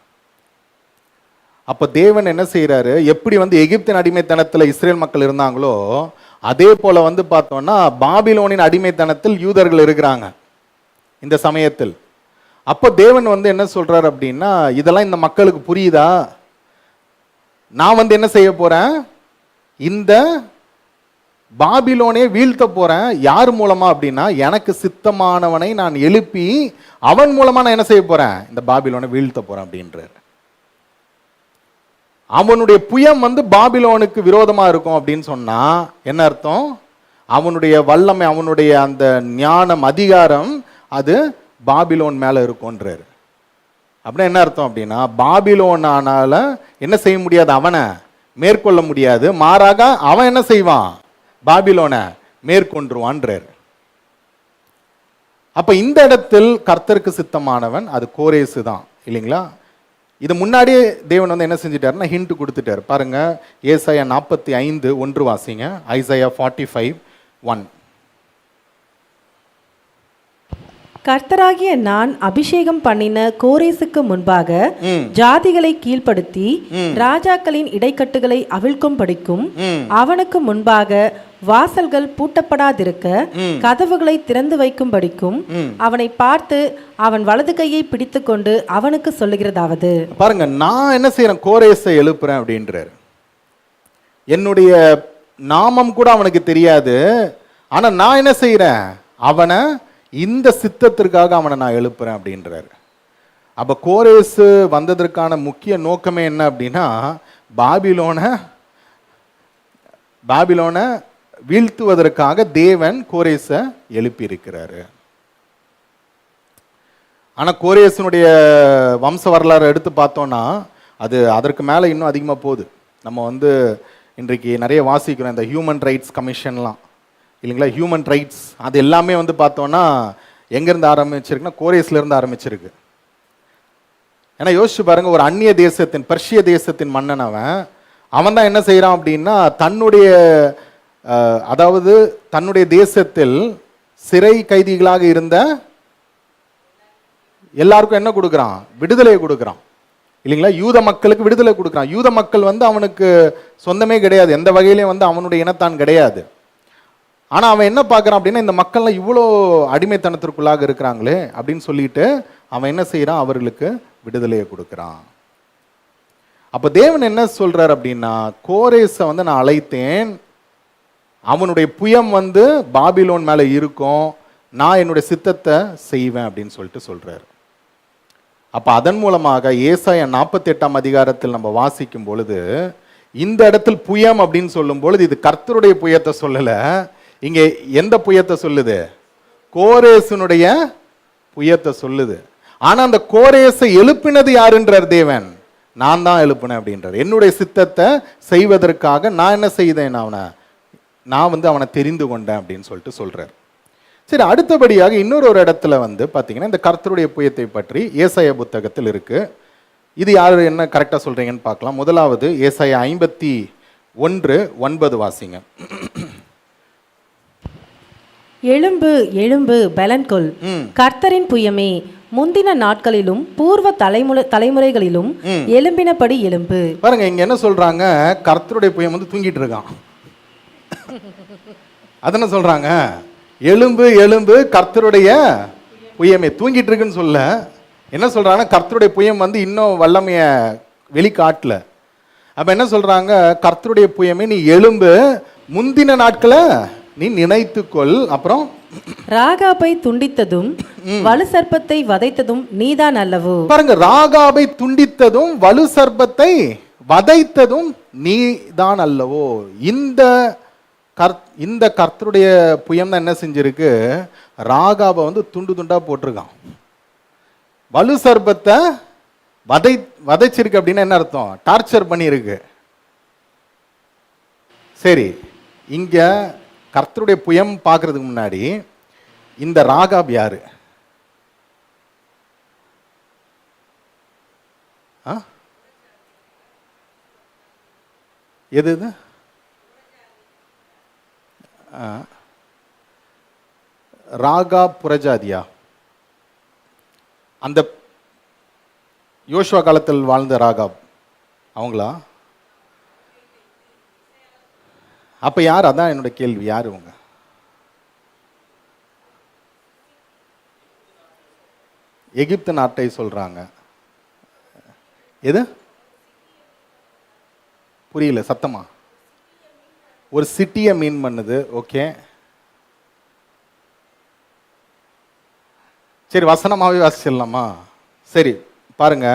அப்ப தேவன் என்ன செய்யறாரு? எப்படி வந்து எகிப்தின் அடிமைத்தனத்தில் இஸ்ரேல் மக்கள் இருந்தாங்களோ அதே போல வந்து பார்த்தோம்னா பாபிலோனின் அடிமைத்தனத்தில் யூதர்கள் இருக்கிறாங்க இந்த சமயத்தில். அப்போ தேவன் வந்து என்ன சொல்றாரு அப்படின்னா, இதெல்லாம் இந்த மக்களுக்கு புரியுதா? நான் வந்து என்ன செய்ய போறேன்? இந்த பாபிலோனே வீழ்த்த போறேன். யார் மூலமா அப்படின்னா, எனக்கு சித்தமானவனை நான் எழுப்பி அவன் மூலமா நான் என்ன செய்ய போறேன்? இந்த பாபிலோனை வீழ்த்த போறேன் அப்படின்றார். அவனுடைய புயம் வந்து பாபிலோனுக்கு விரோதமா இருக்கும் அப்படின்னு சொன்னா என்ன அர்த்தம்? அவனுடைய வல்லமை, அவனுடைய அந்த ஞானம், அதிகாரம் அது பாபிலோன் மேல இருக்கும்ன்றாரு. அப்படின்னா என்ன அர்த்தம் அப்படின்னா, பாபிலோனால என்ன செய்ய முடியாது? அவனை மேற்கொள்ள முடியாது. மாறாக அவன் என்ன செய்வான்? பாபிலோனை மேற்கொண்டுருவான்றார். அப்ப இந்த இடத்தில் கர்த்தருக்கு சித்தமானவன் அது கோரேசு தான் இல்லைங்களா? இது முன்னாடியே தேவன் வந்து என்ன செஞ்சிட்டாருன்னா ஹிண்ட் கொடுத்துட்டார். பாருங்க, ஏசாயா 45:1 வாசிங்க. ஐசாயா 45:1. கர்த்தராகிய நான் அபிஷேகம் பண்ணின கோரேசுக்கு முன்பாக ஜாதிகளை கீழ்ப்படுத்தி ராஜாக்களின் இடைக்கட்டுகளை அவிழ்க்கும் படிக்கும் அவனுக்கு முன்பாக வாசல்கள் பூட்டப்படாதிருக்க கதவுகளை திறந்து வைக்கும் படிக்கும் அவனை பார்த்து அவன் வலது கையை பிடித்து கொண்டு அவனுக்கு சொல்லுகிறதாவது. பாருங்க, நான் என்ன செய்யறேன்? கோரேசை எழுப்புறேன் அப்படின்றார். என்னுடைய நாமம் கூட அவனுக்கு தெரியாது. ஆனா நான் என்ன செய்யறேன்? அவனை இந்த சித்தத்திற்காக அவனை நான் எழுப்புறேன் அப்படின்றார். அப்ப கோரேசு வந்ததற்கான முக்கிய நோக்கமே என்ன அப்படின்னா, பாபிலோனை வீழ்த்துவதற்காக தேவன் கோரேசை எழுப்பி இருக்கிறாரு. ஆனா கோரேசனுடைய வம்ச வரலாறு எடுத்து பார்த்தோம்னா அது அதற்கு மேல இன்னும் அதிகமா போகுது. நம்ம வந்து இன்றைக்கு நிறைய வாசிக்கிறோம், இந்த ஹியூமன் ரைட்ஸ் கமிஷன்லாம் இல்லைங்களா? ஹியூமன் ரைட்ஸ் அது எல்லாமே வந்து பார்த்தோன்னா எங்கேருந்து ஆரம்பிச்சிருக்குன்னா கோரேஸ்ல இருந்து ஆரம்பிச்சிருக்கு. ஏன்னா யோசிச்சு பாருங்க, ஒரு அந்நிய தேசத்தின் பர்ஷிய தேசத்தின் மன்னன் அவன் தான் என்ன செய்யறான் அப்படின்னா, தன்னுடைய அதாவது தன்னுடைய தேசத்தில் சிறை கைதிகளாக இருந்த எல்லாருக்கும் என்ன கொடுக்குறான்? விடுதலையை கொடுக்குறான் இல்லைங்களா? யூத மக்களுக்கு விடுதலை கொடுக்குறான். யூத மக்கள் அவனுக்கு சொந்தமே கிடையாது, எந்த வகையிலையும் அவனுடைய இனத்தான் கிடையாது. ஆனா அவன் என்ன பார்க்கறான் அப்படின்னா, இந்த மக்கள்லாம் இவ்வளோ அடிமைத்தனத்திற்குள்ளாக இருக்கிறாங்களே அப்படின்னு சொல்லிட்டு அவன் என்ன செய்யறான்? அவர்களுக்கு விடுதலையை கொடுக்குறான். அப்ப தேவன் என்ன சொல்றார் அப்படின்னா, கோரேஸை நான் அழைத்தேன், அவனுடைய புயம் பாபிலோன் மேல இருக்கும், நான் என்னுடைய சித்தத்தை செய்வேன் அப்படின்னு சொல்லிட்டு சொல்றாரு. அப்ப அதன் மூலமாக ஏசாயா 48ஆம் அதிகாரத்தில் நம்ம வாசிக்கும் பொழுது, இந்த இடத்தில் புயம் அப்படின்னு சொல்லும் பொழுது இது கர்த்தருடைய புயத்தை சொல்லல, இங்க எந்த புயத்தை சொல்லுது? கோரேசனுடைய புயத்தை சொல்லுது. ஆனா அந்த கோரேசை எழுப்பினது யாருன்றார் தேவன்? நான் தான் எழுப்பினேன் அப்படின்றார். என்னுடைய சித்தத்தை செய்வதற்காக நான் என்ன செய்தேன்? நான் அவனை தெரிந்து கொண்டேன் அப்படின்னு சொல்லிட்டு சொல்றார். சரி, அடுத்தபடியாக இன்னொரு இடத்துல பாத்தீங்கன்னா இந்த கர்த்தருடைய புயத்தை பற்றி ஏசாயா புத்தகத்தில் இருக்கு. இது யாரு என்ன கரெக்டா சொல்றீங்கன்னு பார்க்கலாம். முதலாவது ஏசாயா 51:9 வாசிங்க. எழும்பு எழும்பு பலன்கொள், கர்த்தரின் புயமே, முந்தின நாட்களிலும் பூர்வ தலைமுறைகளிலும் எழும்பினபடி எழும்பு. பாருங்க, இங்க என்ன சொல்றாங்க? கர்த்தருடைய புயம் தூங்கிட்டு இருக்கான். அதென்ன சொல்றாங்க? எழும்பு எழும்பு கர்த்தருடைய புயமே. தூங்கிட்டு இருக்குன்னு சொல்ல, என்ன சொல்றாங்க? கர்த்தருடைய புயம் இன்னும் வல்லமைய வெளிக்காட்டல. அப்ப என்ன சொல்றாங்க? கர்த்தருடைய புயமே நீ எழும்பு, முந்தின நாட்களை நீ நினைத்துக்கொள். அப்புறம் ராகாபை துண்டித்ததும் வலு சர்ப்பத்தை வதைத்ததும் நீதான் அல்லவோ. பாருங்க, ராகாபை துண்டித்ததும் வலு சர்ப்பத்தை வதைத்ததும் நீதான் அல்லவோ. இந்த கர்த்தருடைய புயம் தான் என்ன செஞ்சிருக்கு? ராகாபை துண்டு துண்டா போட்டிருக்கான். வலு சர்ப்பத்தை வதைச்சிருக்கு அப்படின்னா என்ன அர்த்தம்? டார்ச்சர் பண்ணியிருக்கு. சரி, இங்க கர்த்தருடைய புயம் பார்க்கறதுக்கு முன்னாடி இந்த ராகாப் யாரு? எது இது? ராகாப் புறஜாதியா? அந்த யோசுவா காலத்தில் வாழ்ந்த ராகாப் அவங்களா? அப்ப யார்? அதான் என்னோட கேள்வி. யாரு அவங்க? எகிப்து நாட்டை சொல்றாங்க. எது புரியல சத்தமா? ஒரு சிட்டியை மீன் பண்ணுது. ஓகே, சரி, வசனமாவே வாசிச்சிடலாமா? சரி, பாருங்க,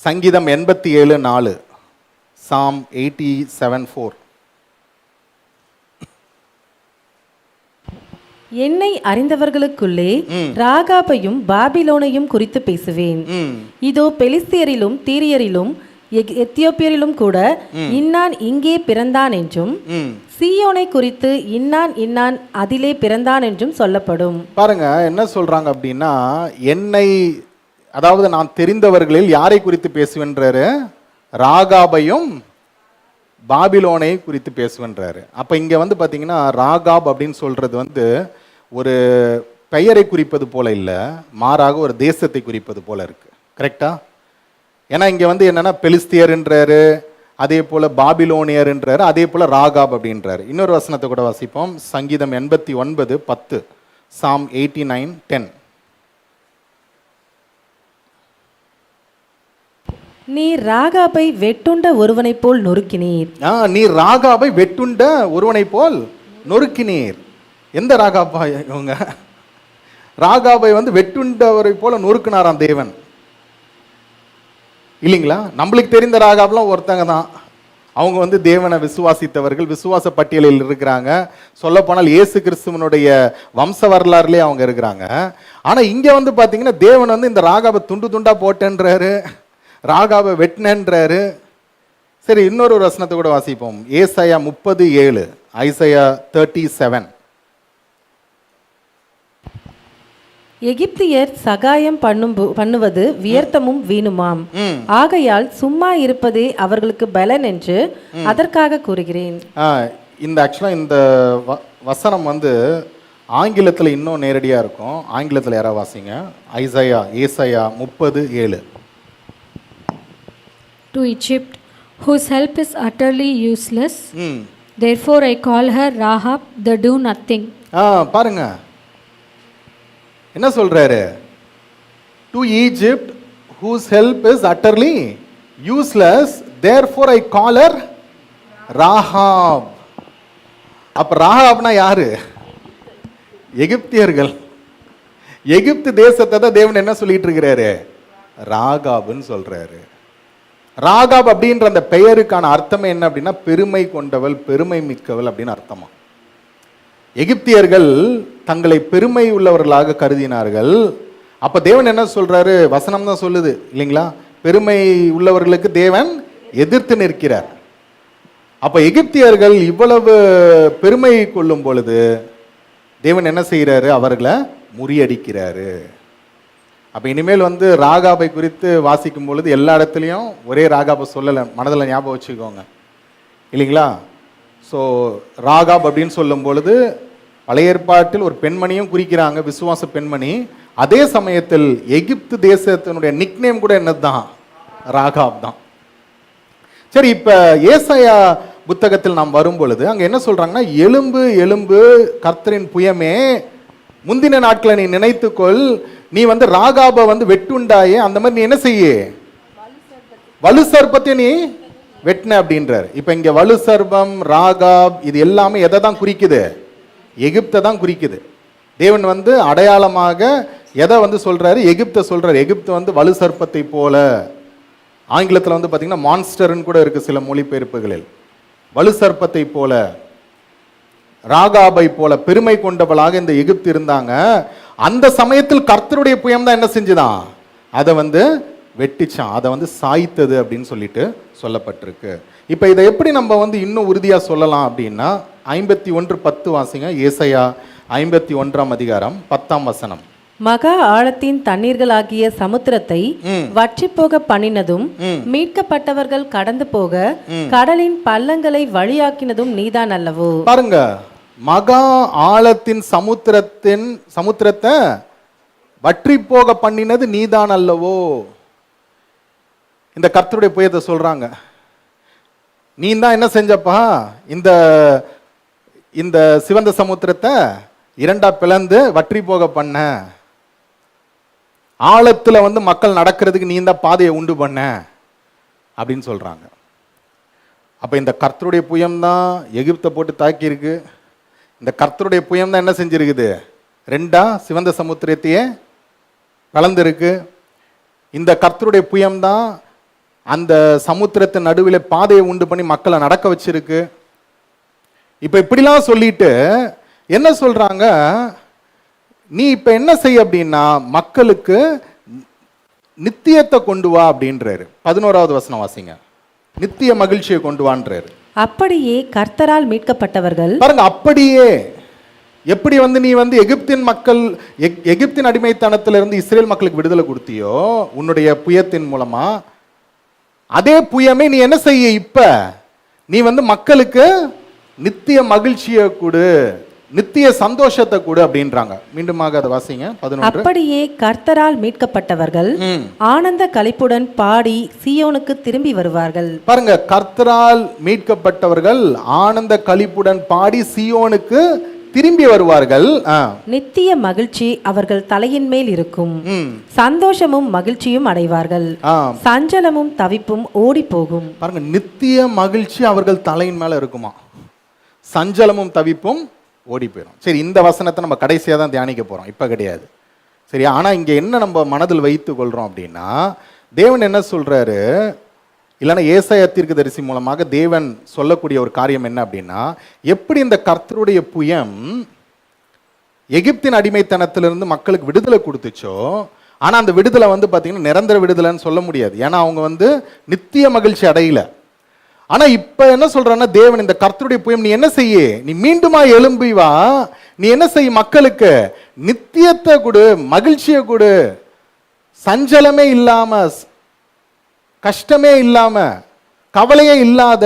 சங்கீதம் 87:4, சாம் 87:4. என்னை அறிந்தவர்களுக்குள்ளே ராகாபையும் பாபிலோனையும் குறித்து பேசுவேன். இதோ பெலிஸ்தியரிலும் தீரியரிலும் எத்தியோப்பியரிலும் கூட இன்னான் இங்கே பிறந்தான் என்றும், சீயோனை குறித்து இன்னான் இன்னான் அதிலே பிறந்தான் என்றும் சொல்லப்படும். பாருங்க, என்ன சொல்றாங்க அப்படின்னா, என்னை, அதாவது நான் தெரிந்தவர்களில் யாரை குறித்து பேசுவேன்றாரு? ராகாபையும் பாபிலோனை குறித்து பேசுவேன்றாரு. அப்ப இங்க பாத்தீங்கன்னா ராகாப் அப்படின்னு சொல்றது ஒரு பெயரை குறிப்பது போல இல்ல, மாறாக ஒரு தேசத்தை குறிப்பது போல இருக்கு. கரெக்டா? ஏன்னா இங்க என்னன்னா பெலிஸ்தியர்ன்றாரு, அதே போல பாபிலோனியர்ன்றாரு, அதே போல ராகாப் அப்படின்றாரு. இன்னொரு வசனத்தை கூட வாசிப்போம். சங்கீதம் 89:10, சாம் 89:10. நீ ராகாபை வெட்டுண்ட ஒருவனை போல் நொறுக்கினீர். நீ ராகாபை வெட்டுண்ட ஒருவனை போல் நொறுக்கினீர். எந்த ராகாபா இவங்க? ராகாபை வெட்டுண்டவரை போல நொறுக்கினாராம் தேவன், இல்லைங்களா? நம்மளுக்கு தெரிந்த ராகாப்லாம் ஒருத்தங்க தான். அவங்க தேவனை விசுவாசித்தவர்கள், விசுவாச பட்டியலில் இருக்கிறாங்க. சொல்ல போனால் இயேசு கிறிஸ்துவனுடைய வம்ச வரலாறுலேயே அவங்க இருக்கிறாங்க. ஆனா இங்க பாத்தீங்கன்னா தேவன் இந்த ராகாபை துண்டு துண்டா போட்டேன்றாரு, ராகாபை வெட்டினன்றாரு. சரி, இன்னொரு வசனத்தை கூட வாசிப்போம். ஏசாயா 30:7, ஐசாயா 37. எகிப்தியர் சகாயம் பண்ணுவது வியர்த்தமும் வீணுமாம். ஆகையால் சும்மா இருப்பதே அவர்களுக்கு பலன் என்று அதற்காக கூறுகிறேன். இந்த ஆக்சுவலாக இந்த வசனம் வந்து ஆங்கிலத்தில் இன்னும் நேரடியாக இருக்கும். ஆங்கிலத்தில் யாராவது வாசிங்க. ஏசாயா 30:7. To Egypt, whose help is utterly useless. Therefore I call her Rahab, the do nothing. பாருங்க என்ன சொல்றாரு. To Egypt whose help is utterly useless, therefore I call her Rahab. அப்ப ராகாப்னா யாரு? எகிப்தியர்கள். எகிப்து தேசத்தை தான் தேவன் என்ன சொல்லிட்டு இருக்கிறாரு? ராகாப்னு சொல்றாரு. ராகாப் அப்படின்ற அந்த பெயருக்கான அர்த்தம் என்ன அப்படின்னா பெருமை கொண்டவள், பெருமை மிக்கவள் அப்படின்னு அர்த்தமா. எகிப்தியர்கள் தங்களை பெருமை உள்ளவர்களாக கருதினார்கள். அப்ப தேவன் என்ன சொல்றாரு? வசனம் தான் சொல்லுது இல்லைங்களா? பெருமை உள்ளவர்களுக்கு தேவன் எதிர்த்து நிற்கிறார். அப்ப எகிப்தியர்கள் இவ்வளவு பெருமை கொள்ளும் பொழுது தேவன் என்ன செய்யறாரு? அவர்களை முறியடிக்கிறாரு. அப்ப இனிமேல் வந்து ராகாபை குறித்து வாசிக்கும் பொழுது எல்லா இடத்துலையும் ஒரே ராகாபை சொல்லலை, மனதில் ஞாபகம் வச்சுக்கோங்க இல்லைங்களா? ஸோ ராகாப் அப்படின்னு சொல்லும் பொழுது பழைய ஏற்பாட்டில் ஒரு பெண்மணியும் குறிக்கிறாங்க, விசுவாச பெண்மணி. அதே சமயத்தில் எகிப்து தேசத்தினுடைய நிக்நேம் கூட என்னதுதான்? ராகாப் தான். சரி, இப்ப ஏசாயா புத்தகத்தில் நாம் வரும் பொழுது அங்க என்ன சொல்றாங்கன்னா, எலும்பு எலும்பு கர்த்தரின் புயமே, முந்தின நாட்களை நீ நினைத்துக்கொள், நீ வந்து ராகாபை வந்து வெட்டுண்டாயே, அந்த மாதிரி நீ என்ன செய்ய, வலு சர்ப்பத்தை நீ வெட்டின அப்படின்றார். இப்ப இங்க வலு சர்ப்பம், ராகாப் இது எல்லாமே எதை தான் குறிக்குது? எகிப்தை தான் குறிக்குது. தேவன் வந்து அடையாளமாக எதை வந்து சொல்றாரு? எகிப்தை சொல்றாரு. எகிப்து வந்து வலு சர்ப்பத்தை போல, ஆங்கிலத்தில் வந்து பார்த்தீங்கன்னா மான்ஸ்டர்னு கூட இருக்கு சில மொழிபெயர்ப்புகளில். வலு சர்ப்பத்தை போல, ராகாபை போல பெருமை கொண்டவளாக இந்த எகிப்து இருந்தாங்க. அந்த சமயத்தில் கர்த்தருடைய புயம் தான் என்ன செஞ்சுதான்? அதை வந்து வெட்டிச்சான், அதை வந்து சாய்த்தது அப்படின்னு சொல்லிட்டு சொல்லப்பட்டிருக்கு. இப்போ இதை எப்படி நம்ம வந்து இன்னும் உறுதியாக சொல்லலாம் அப்படின்னா, 51:10 வாசிங்க. ஏசாயா 51ஆம் அதிகாரம் 10ஆம் வசனம். மகா ஆழத்தின் தண்ணீர்களாகிய சமுத்திரத்தை வற்றி போக பண்ணினதும், மீட்கப்பட்டவர்கள் கடந்து போக கடலின் பள்ளங்களை வழியாக்கினதும் நீதான் அல்லவோ. பாருங்க, மகா ஆழத்தின் சமுத்திரத்தை வற்றி போக பண்ணினது நீதான் அல்லவோ. இந்த கர்த்தருடைய புயத்தை சொல்றாங்க. நீ தான் என்ன செஞ்சப்பா? இந்த சிவந்த சமுத்திரத்தை இரண்டா பிளந்து வற்றி போக பண்ண, ஆழத்துல வந்து மக்கள் நடக்கிறதுக்கு நீ தான் பாதையை உண்டு பண்ண அப்படின்னு சொல்றாங்க. அப்ப இந்த கர்த்தருடைய புயம் தான் எகிப்தை போட்டு தாக்கி இருக்கு. இந்த கர்த்தருடைய புயம் தான் என்ன செஞ்சிருக்குது? ரெண்டா சிவந்த சமுத்திரத்தையே கலந்துருக்கு. இந்த கர்த்தருடைய புயம் தான் அந்த சமுத்திரத்தின் நடுவில் பாதையை உண்டு பண்ணி மக்களை நடக்க வச்சிருக்கு. இப்ப இப்படிலாம் சொல்லிட்டு என்ன சொல்றாங்க? நீ இப்ப என்ன செய்ய அப்படின்னா, மக்களுக்கு நித்தியத்தை கொண்டு வா அப்படின்றாரு. 11ஆவது வசனம் வாசிங்க. நித்திய மகிழ்ச்சியை கொண்டு வான்றாரு. அப்படியே கர்த்தரால் மீட்கப்பட்டவர்கள், பாருங்க, அப்படியே எப்படி வந்து நீ வந்து எகிப்தின் அடிமைத்தனத்திலிருந்து இஸ்ரேல் மக்களுக்கு விடுதலை கொடுத்தியோ உன்னுடைய புயத்தின் மூலமா, அதே புயமே நீ என்ன செய்ய? இப்ப நீ வந்து மக்களுக்கு நித்திய மகிழ்ச்சியை கொடு, நித்திய சந்தோஷத்தை கொடு அப்படின்றாங்க. மீண்டுமாக அதை வாசிங்க. 11. அப்படியே கர்த்தரால் மீட்கப்பட்டவர்கள் ஆனந்த களிப்புடன் பாடி சீயோனுக்கு திரும்பி வருவார்கள். பாருங்க, கர்த்தரால் மீட்கப்பட்டவர்கள் ஆனந்த களிப்புடன் பாடி சீயோனுக்கு திரும்பி வருவார்கள். நித்திய மகிழ்ச்சி அவர்கள் தலையின் மேல் இருக்கும், சந்தோஷமும் மகிழ்ச்சியும் அடைவார்கள், சஞ்சலமும் தவிப்பும் ஓடி போகும். பாருங்க, நித்திய மகிழ்ச்சி அவர்கள் தலையின் மேல இருக்குமா, சஞ்சலமும் தவிப்பும் ஓடி போயிடும். சரி, இந்த வசனத்தை நம்ம கடைசியா தான் தியானிக்க போறோம், இப்ப கிடையாது. சரி, ஆனா இங்க என்ன நம்ம மனதில் வைத்து கொள்றோம் அப்படின்னா, தேவன் என்ன சொல்றாரு, இல்லைன்னா ஏசாயா தீர்க்கதரிசி மூலமாக தேவன் சொல்லக்கூடிய ஒரு காரியம் என்ன அப்படின்னா, எப்படி இந்த கர்த்தருடைய புயம் எகிப்தின் அடிமைத்தனத்திலிருந்து மக்களுக்கு விடுதலை கொடுத்துச்சோ, ஆனா அந்த விடுதலை வந்து பாத்தீங்கன்னா நிரந்தர விடுதலைன்னு சொல்ல முடியாது. ஏன்னா அவங்க வந்து நித்திய மகிழ்ச்சி அடையல. ஆனா இப்ப என்ன சொல்றான்னா தேவன் இந்த கர்த்தருடைய புயம் நீ என்ன செய்ய, நீ மீண்டுமா எழும்பி வா, நீ என்ன செய்ய, மக்களுக்கு நித்தியத்தை கொடு, மகிழ்ச்சியை கொடு, சஞ்சலமே இல்லாம, கஷ்டமே இல்லாம, கவலையே இல்லாத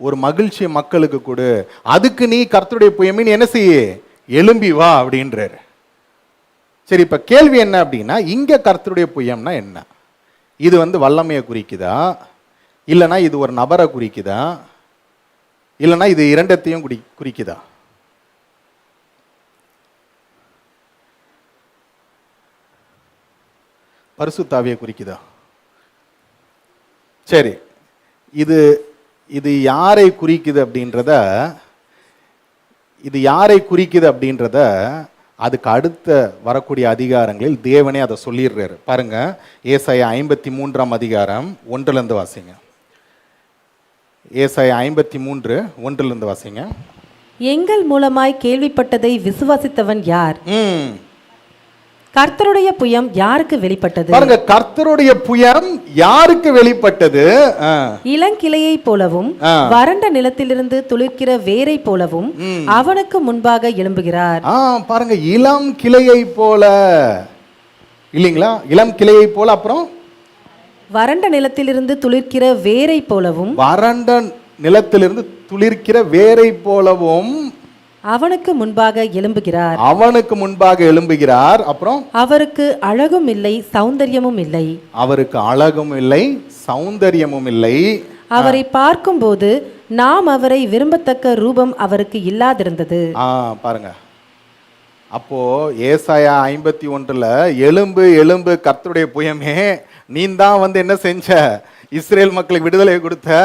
ஒரு மகிழ்ச்சியை மக்களுக்கு கொடு. அதுக்கு நீ கர்த்தருடைய புயமே நீ என்ன செய்ய, எழும்பி வா அப்படின்றாரு. சரி, இப்ப கேள்வி என்ன அப்படின்னா, இங்க கர்த்தருடைய புயம்னா என்ன? இது வல்லமையை குறிக்குதா, இல்லைன்னா இது ஒரு நபரை குறிக்குதா, இல்லைன்னா இது இரண்டத்தையும் குறிக்குதா? பரிசுத்தாவியை குறிக்குதா? சரி, இது இது யாரை குறிக்குது அப்படின்றத, அதுக்கு அடுத்த வரக்கூடிய அதிகாரங்களில் தேவனே அதை சொல்லிடுறாரு. பாருங்க, ஏசாயா 53 அதிகாரம் 1 வாசிங்க. ஏசாயா 53 1 வாசிங்க. எங்கள் மூலமாய் கேள்விப்பட்டதை விசுவாசித்தவன் யார்? கர்த்தருடைய புயம் யாருக்கு வெளிப்பட்டது? பாருங்க, கர்த்தருடைய புயம் யாருக்கு வெளிப்பட்டது? இளங்கிளையை போலவும் வறண்ட நிலத்திலிருந்து துளிர்க்கிற வேரை போலவும் அவனுக்கு முன்பாக எழும்புகிறார். பாருங்க, இளம் கிளையை போல இல்லைங்களா? இளம் கிளையை போல, அப்புறம் வறண்ட நிலத்திலிருந்து துளிர்க்கிற வேரை போலவும், வறண்ட நிலத்திலிருந்து துளிர்க்கிற வேரை போலவும் அவனுக்கு முன்பாக எழும்புகிறார். அவனுக்கு முன்பாக எழும்புகிறார். அப்புறம் அவருக்கு அழகும் இல்லை, சௌந்தரியமும் இல்லை. அவருக்கு அழகும் இல்லை, சௌந்தரியமும் இல்லை. அவரை பார்க்கும்போது நாம் அவரை விரும்பத்தக்க ரூபம் அவருக்கு இல்லாதிருந்தது. பாருங்க, அப்போ ஏசாயா 51 எலும்பு எலும்பு கர்த்தருடைய புயமே, நீ தான் என்ன செஞ்ச, இஸ்ரேல் மக்களுக்கு விடுதலை கொடுத்த,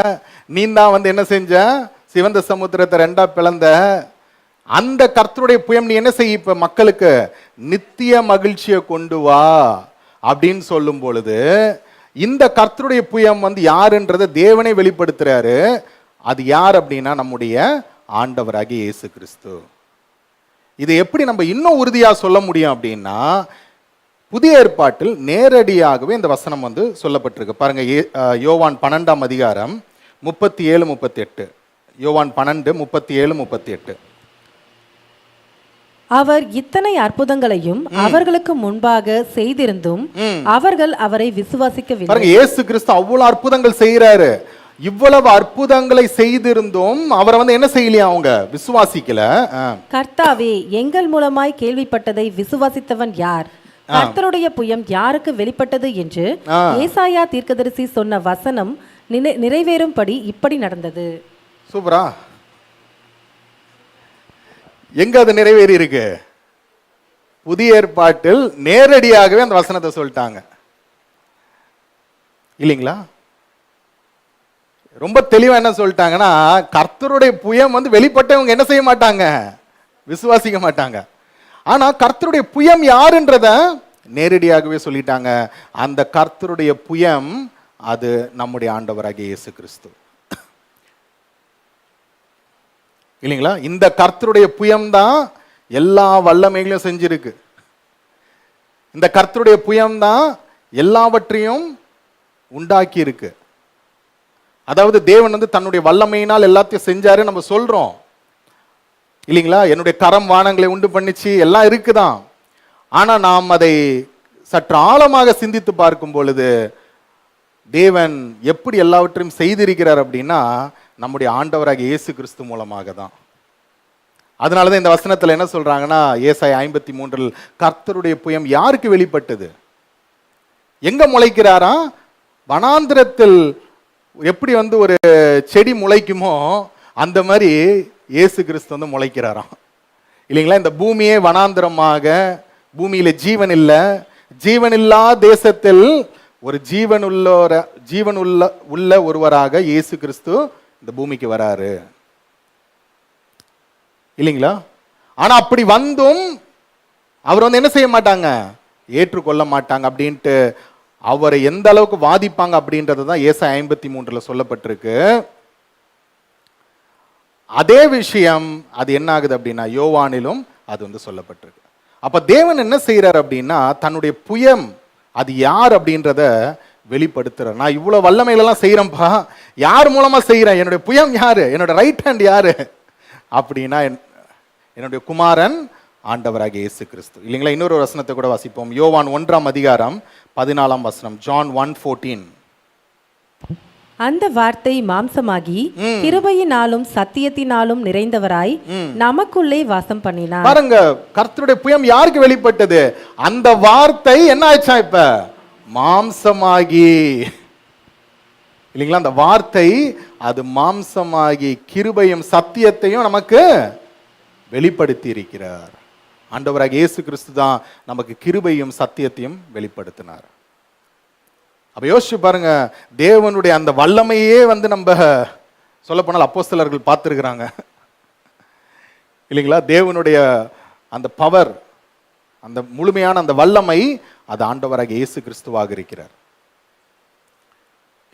நீ தான் என்ன செஞ்ச, சிவந்த சமுத்திரத்தை 2 பிளந்த அந்த கர்த்தருடைய புயம் நீ என்ன செய்ய, இப்ப மக்களுக்கு நித்திய மகிழ்ச்சியை கொண்டு வா அப்படின்னு சொல்லும் பொழுது, இந்த கர்த்தருடைய புயம் யாருன்றதை தேவனே வெளிப்படுத்துறாரு. அது யார் அப்படின்னா நம்முடைய ஆண்டவராகிய இயேசு கிறிஸ்து. இது எப்படி நம்ம இன்னும் உறுதியா சொல்ல முடியும் அப்படின்னா, புதிய ஏற்பாட்டில் நேரடியாகவே இந்த வசனம் சொல்லப்பட்டிருக்கு. பாருங்க, யோவான் 12 அதிகாரம் 37 38. யோவான் 12 37 38. அவர் இத்தனை அற்புதங்களையும் அவர்களுக்கு முன்பாக செய்திருந்தும் அவர்கள் அவரை விசுவாசிக்கவில்லை. இயேசு கிறிஸ்து அவ்வளவு அற்புதங்கள் செய்யறாரு, இவ்வளவு அற்புதங்களை செய்திருந்தும் அவரை என்ன செய்யலையா, அவங்க விசுவாசிக்கல. கர்த்தாவே, எங்கள் மூலமாய் கேள்விப்பட்டதை விசுவாசித்தவன் யார்? கர்த்தருடைய புயம் யாருக்கு வெளிப்பட்டது என்று ஏசாயா தீர்க்கதரிசி சொன்ன வசனம் நிறைவேறும்படி இப்படி நடந்தது. சூப்பரா. எங்க அது நிறைவேறி இருக்கு? புதிய ஏற்பாட்டில் நேரடியாகவே அந்த வசனத்தை சொல்லிட்டாங்க இல்லைங்களா? ரொம்ப தெளிவா என்ன சொல்லிட்டாங்கன்னா, கர்த்தருடைய புயம் வெளிப்பட்டவங்க என்ன செய்ய மாட்டாங்க, விசுவாசிக்க மாட்டாங்க. ஆனா கர்த்தருடைய புயம் யாருன்றத நேரடியாகவே சொல்லிட்டாங்க. அந்த கர்த்தருடைய புயம் அது நம்முடைய ஆண்டவராகிய இயேசு கிறிஸ்து இல்லைங்களா? இந்த கர்த்தருடைய புயம் தான் எல்லா வல்லமைகளையும் செஞ்சிருக்கு. இந்த கர்த்தருடைய புயம் தான் எல்லாவற்றையும் உண்டாக்கி இருக்கு. அதாவது தேவன் தன்னுடைய வல்லமையினால் எல்லாத்தையும் செஞ்சாரு நம்ம சொல்றோம் இல்லைங்களா? என்னுடைய கரம் வானங்களை உண்டு பண்ணிச்சு, எல்லாம் இருக்குதான். ஆனா நாம் அதை சற்று ஆழமாக சிந்தித்து பார்க்கும் பொழுது தேவன் எப்படி எல்லாவற்றையும் செய்திருக்கிறார் அப்படின்னா நம்முடைய ஆண்டவராகிய இயேசு கிறிஸ்து மூலமாக தான். அதனாலதான் இந்த வசனத்துல என்ன சொல்றாங்கன்னா, ஏசாயா 53 கர்த்தருடைய புயம் யாருக்கு வெளிப்பட்டது? எங்க முளைக்கிறாரா? வனாந்திரத்தில் எப்படி ஒரு செடி முளைக்குமோ அந்த மாதிரி இயேசு கிறிஸ்து முளைக்கிறாராம் இல்லைங்களா? இந்த பூமியே வனாந்திரமாக, பூமியில ஜீவன் இல்ல, ஜீவனில்லா தேசத்தில் ஒரு ஜீவனுள்ள ஒருவராக இயேசு கிறிஸ்து இந்த பூமிக்கு வராரு இல்லைங்களா? ஆனா அப்படி வந்தும் அவர் என்ன செய்ய மாட்டாங்க, ஏற்றுக்கொள்ள மாட்டாங்க. அப்படின்ட்டு அவரை எந்த அளவுக்கு வாதிப்பாங்க அப்படின்றது தான் ஏசாயா 53 சொல்லப்பட்டிருக்கு. அதே விஷயம் அது என்ன ஆகுது அப்படின்னா யோவானிலும் அது சொல்லப்பட்டிருக்கு. அப்ப தேவன் என்ன செய்யறாரு அப்படின்னா தன்னுடைய புயம் அது யார் அப்படின்றத வெளிப்படுத்துறார். நான் இவ்வளவு வல்லமைகளெல்லாம் செய்யறேன்ப்பா, யார் மூலமா செய்கிறேன்? என்னுடைய புயம் யாரு? என்னோட ரைட் ஹேண்ட் யாரு அப்படின்னா என்னுடைய குமாரன் ஆண்டவராகிய இயேசு கிறிஸ்து, இல்லைங்களா? இன்னொரு வசனத்தை கூட வாசிப்போம். யோவான் 1:14 John 1:14. அந்த வார்த்தை மாம்சமாகி கிருபையினாலும் சத்தியத்தினாலும் நிறைந்தவராய் நமக்குள்ளே வாசம் பண்ணினார். பாருங்க, கர்த்தருடைய புயம் யாருக்கு வெளிப்பட்டது? அந்த வார்த்தை என்ன ஆச்சா? இப்ப மாம்சமாகி, இல்லைங்களா? அந்த வார்த்தை அது மாம்சமாகி கிருபையும் சத்தியத்தையும் நமக்கு வெளிப்படுத்தி இருக்கிறார். ஆண்டவராகிய இயேசு கிறிஸ்து தான் நமக்கு கிருபையும் சத்தியத்தையும் வெளிப்படுத்தினார். அப்ப யோசிச்சு பாருங்க, தேவனுடைய அந்த வல்லமையே நம்ம சொல்ல போனால் அப்போஸ்தலர்கள் பார்த்துருக்கிறாங்க, இல்லைங்களா? தேவனுடைய அந்த பவர், அந்த முழுமையான அந்த வல்லமை அது ஆண்டவராகிய இயேசு கிறிஸ்துவாக இருக்கிறார்.